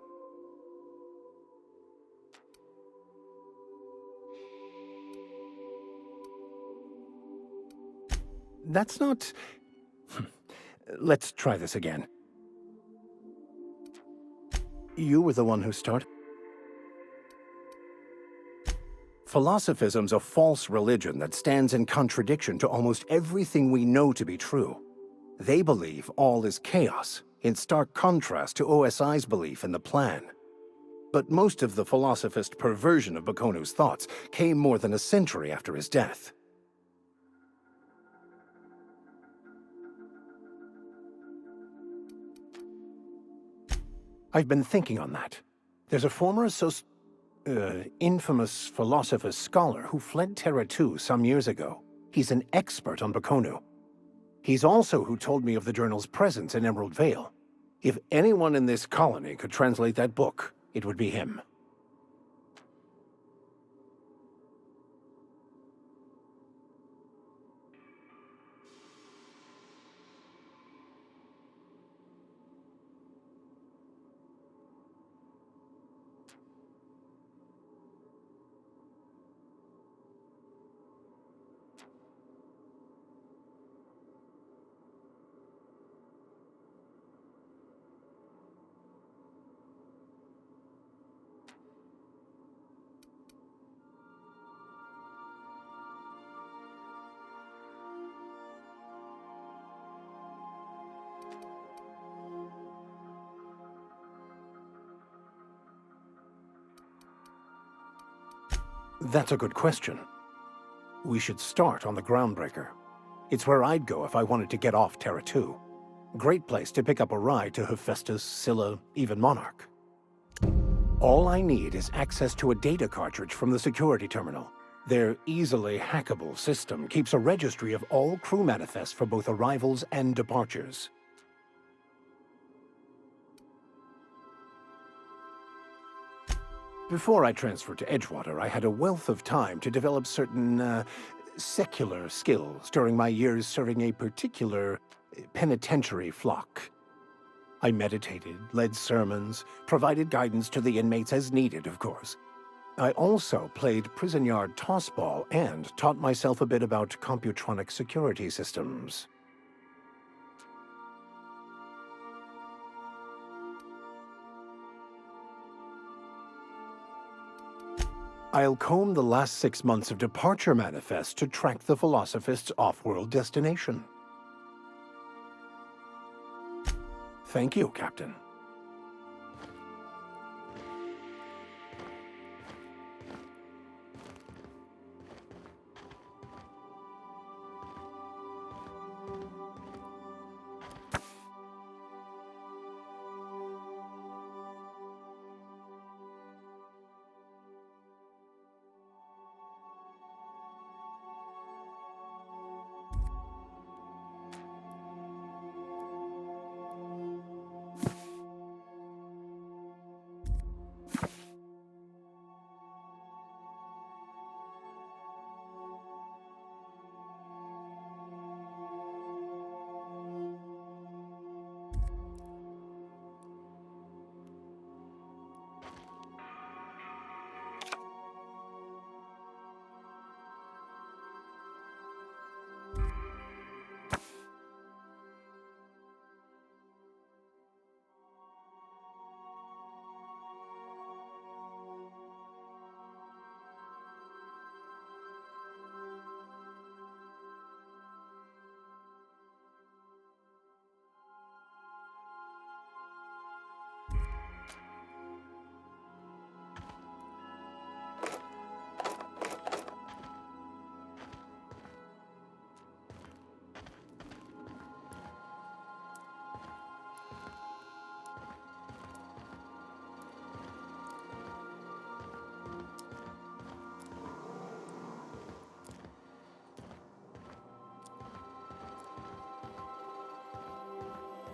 S21: That's not... Let's try this again. You were the one who started. Philosophism's a false religion that stands in contradiction to almost everything we know to be true. They believe all is chaos, in stark contrast to OSI's belief in the plan. But most of the philosophist perversion of Bakonu's thoughts came more than a century after his death. I've been thinking on that. There's a former infamous philosopher scholar who fled Terra 2 some years ago. He's an expert on Bakonu. He's also who told me of the journal's presence in Emerald Vale. If anyone in this colony could translate that book, it would be him. That's a good question. We should start on the Groundbreaker. It's where I'd go if I wanted to get off Terra 2. Great place to pick up a ride to Hephaestus, Scylla, even Monarch. All I need is access to a data cartridge from the security terminal. Their easily hackable system keeps a registry of all crew manifests for both arrivals and departures. Before I transferred to Edgewater, I had a wealth of time to develop certain, secular skills during my years serving a particular penitentiary flock. I meditated, led sermons, provided guidance to the inmates as needed, of course. I also played prison yard tossball and taught myself a bit about computronic security systems. I'll comb the last 6 months of departure manifest to track the Philosophist's off-world destination. Thank you, Captain.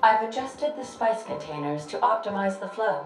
S22: I've adjusted the spice containers to optimize the flow.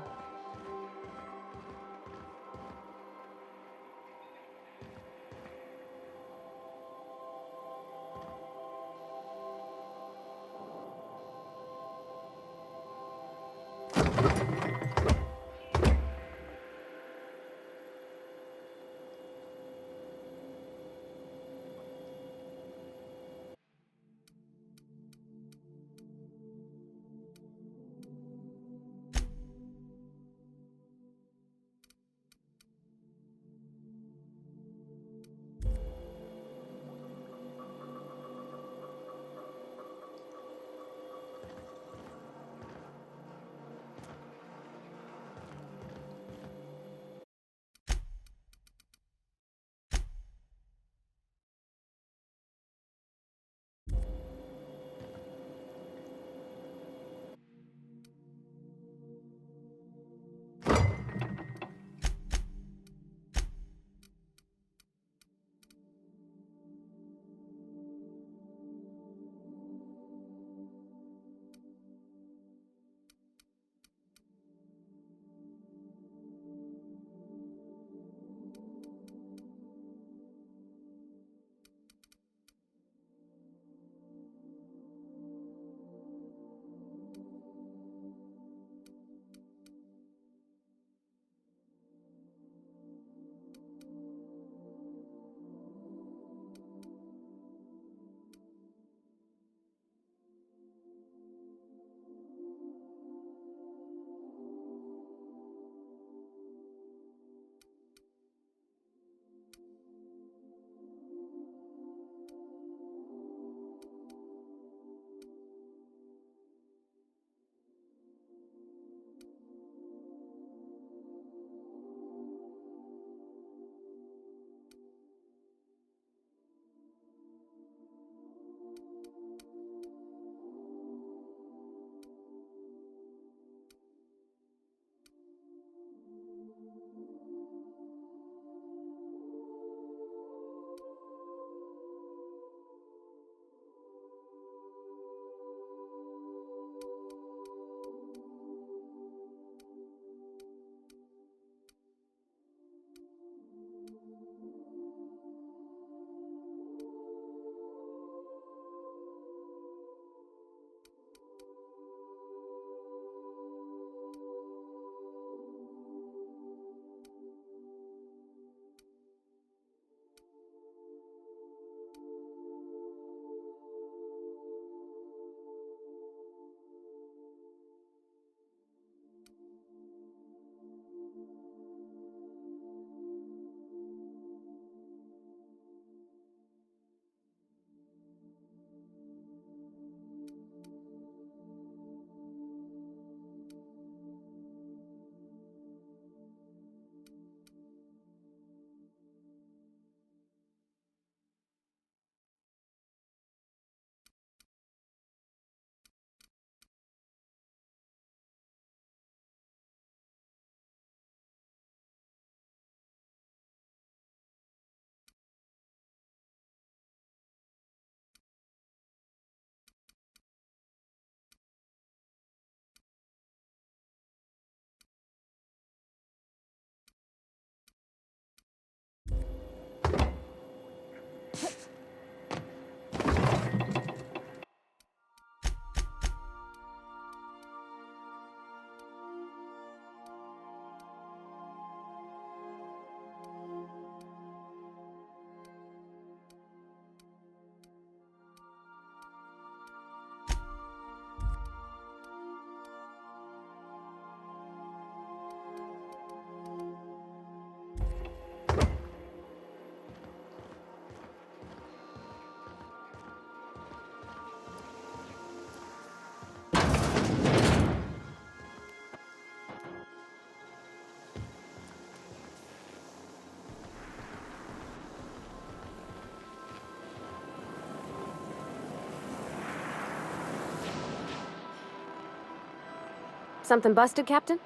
S2: Something busted, Captain?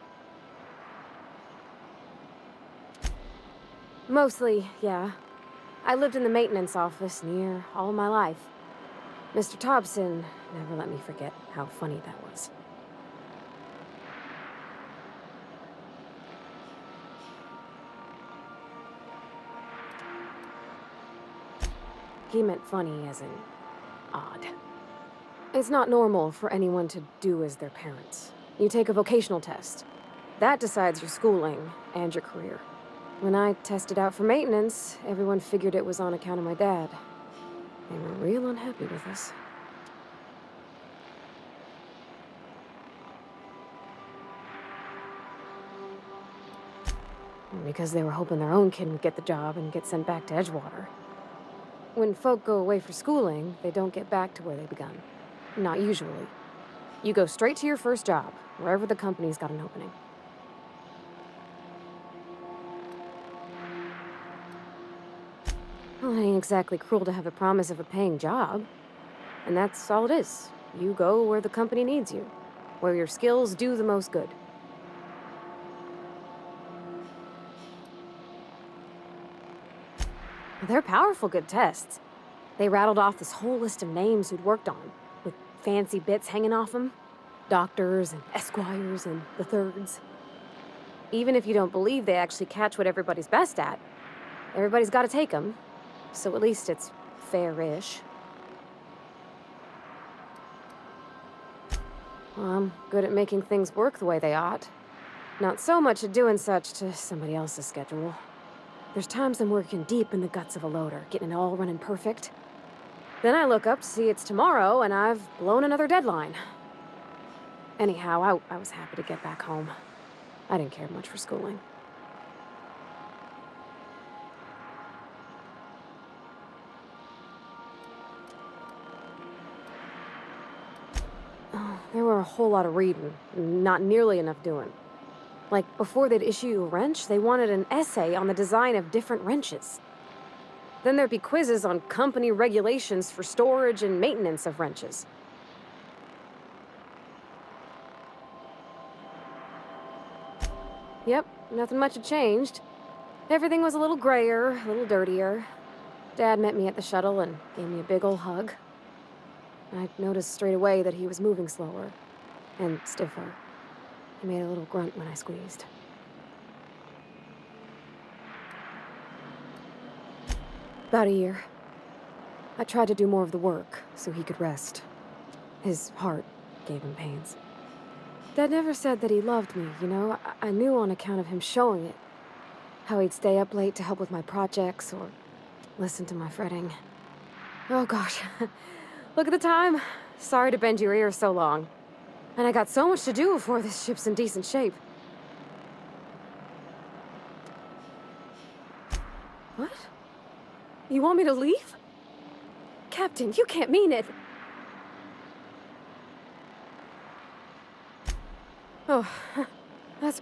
S2: Mostly, yeah. I lived in the maintenance office near all my life. Mr. Thompson never let me forget how funny that was. He meant funny as in odd. It's not normal for anyone to do as their parents. You take a vocational test. That decides your schooling and your career. When I tested out for maintenance, everyone figured it was on account of my dad. They were real unhappy with us. Because they were hoping their own kid would get the job and get sent back to Edgewater. When folk go away for schooling, they don't get back to where they begun. Not usually. You go straight to your first job, wherever the company's got an opening. Well, it ain't exactly cruel to have a promise of a paying job. And that's all it is. You go where the company needs you, where your skills do the most good. They're powerful good tests. They rattled off this whole list of names who'd worked on, with fancy bits hanging off them. Doctors and esquires and the thirds. Even if you don't believe they actually catch what everybody's best at, everybody's got to take them. So at least it's fair-ish. Well, I'm good at making things work the way they ought. Not so much at doing such to somebody else's schedule. There's times I'm working deep in the guts of a loader, getting it all running perfect. Then I look up to see it's tomorrow, and I've blown another deadline. Anyhow, I was happy to get back home. I didn't care much for schooling. Oh, there were a whole lot of reading, not nearly enough doing. Like, before they'd issue you a wrench, they wanted an essay on the design of different wrenches. Then there'd be quizzes on company regulations for storage and maintenance of wrenches. Yep, nothing much had changed. Everything was a little grayer, a little dirtier. Dad met me at the shuttle and gave me a big ol' hug. I noticed straight away that he was moving slower and stiffer. He made a little grunt when I squeezed. About a year. I tried to do more of the work so he could rest. His heart gave him pains. Dad never said that he loved me, you know? I knew on account of him showing it. How he'd stay up late to help with my projects or listen to my fretting. Oh gosh, look at the time. Sorry to bend your ear so long. And I got so much to do before this ship's in decent shape. What? You want me to leave? Captain, you can't mean it. Oh, that's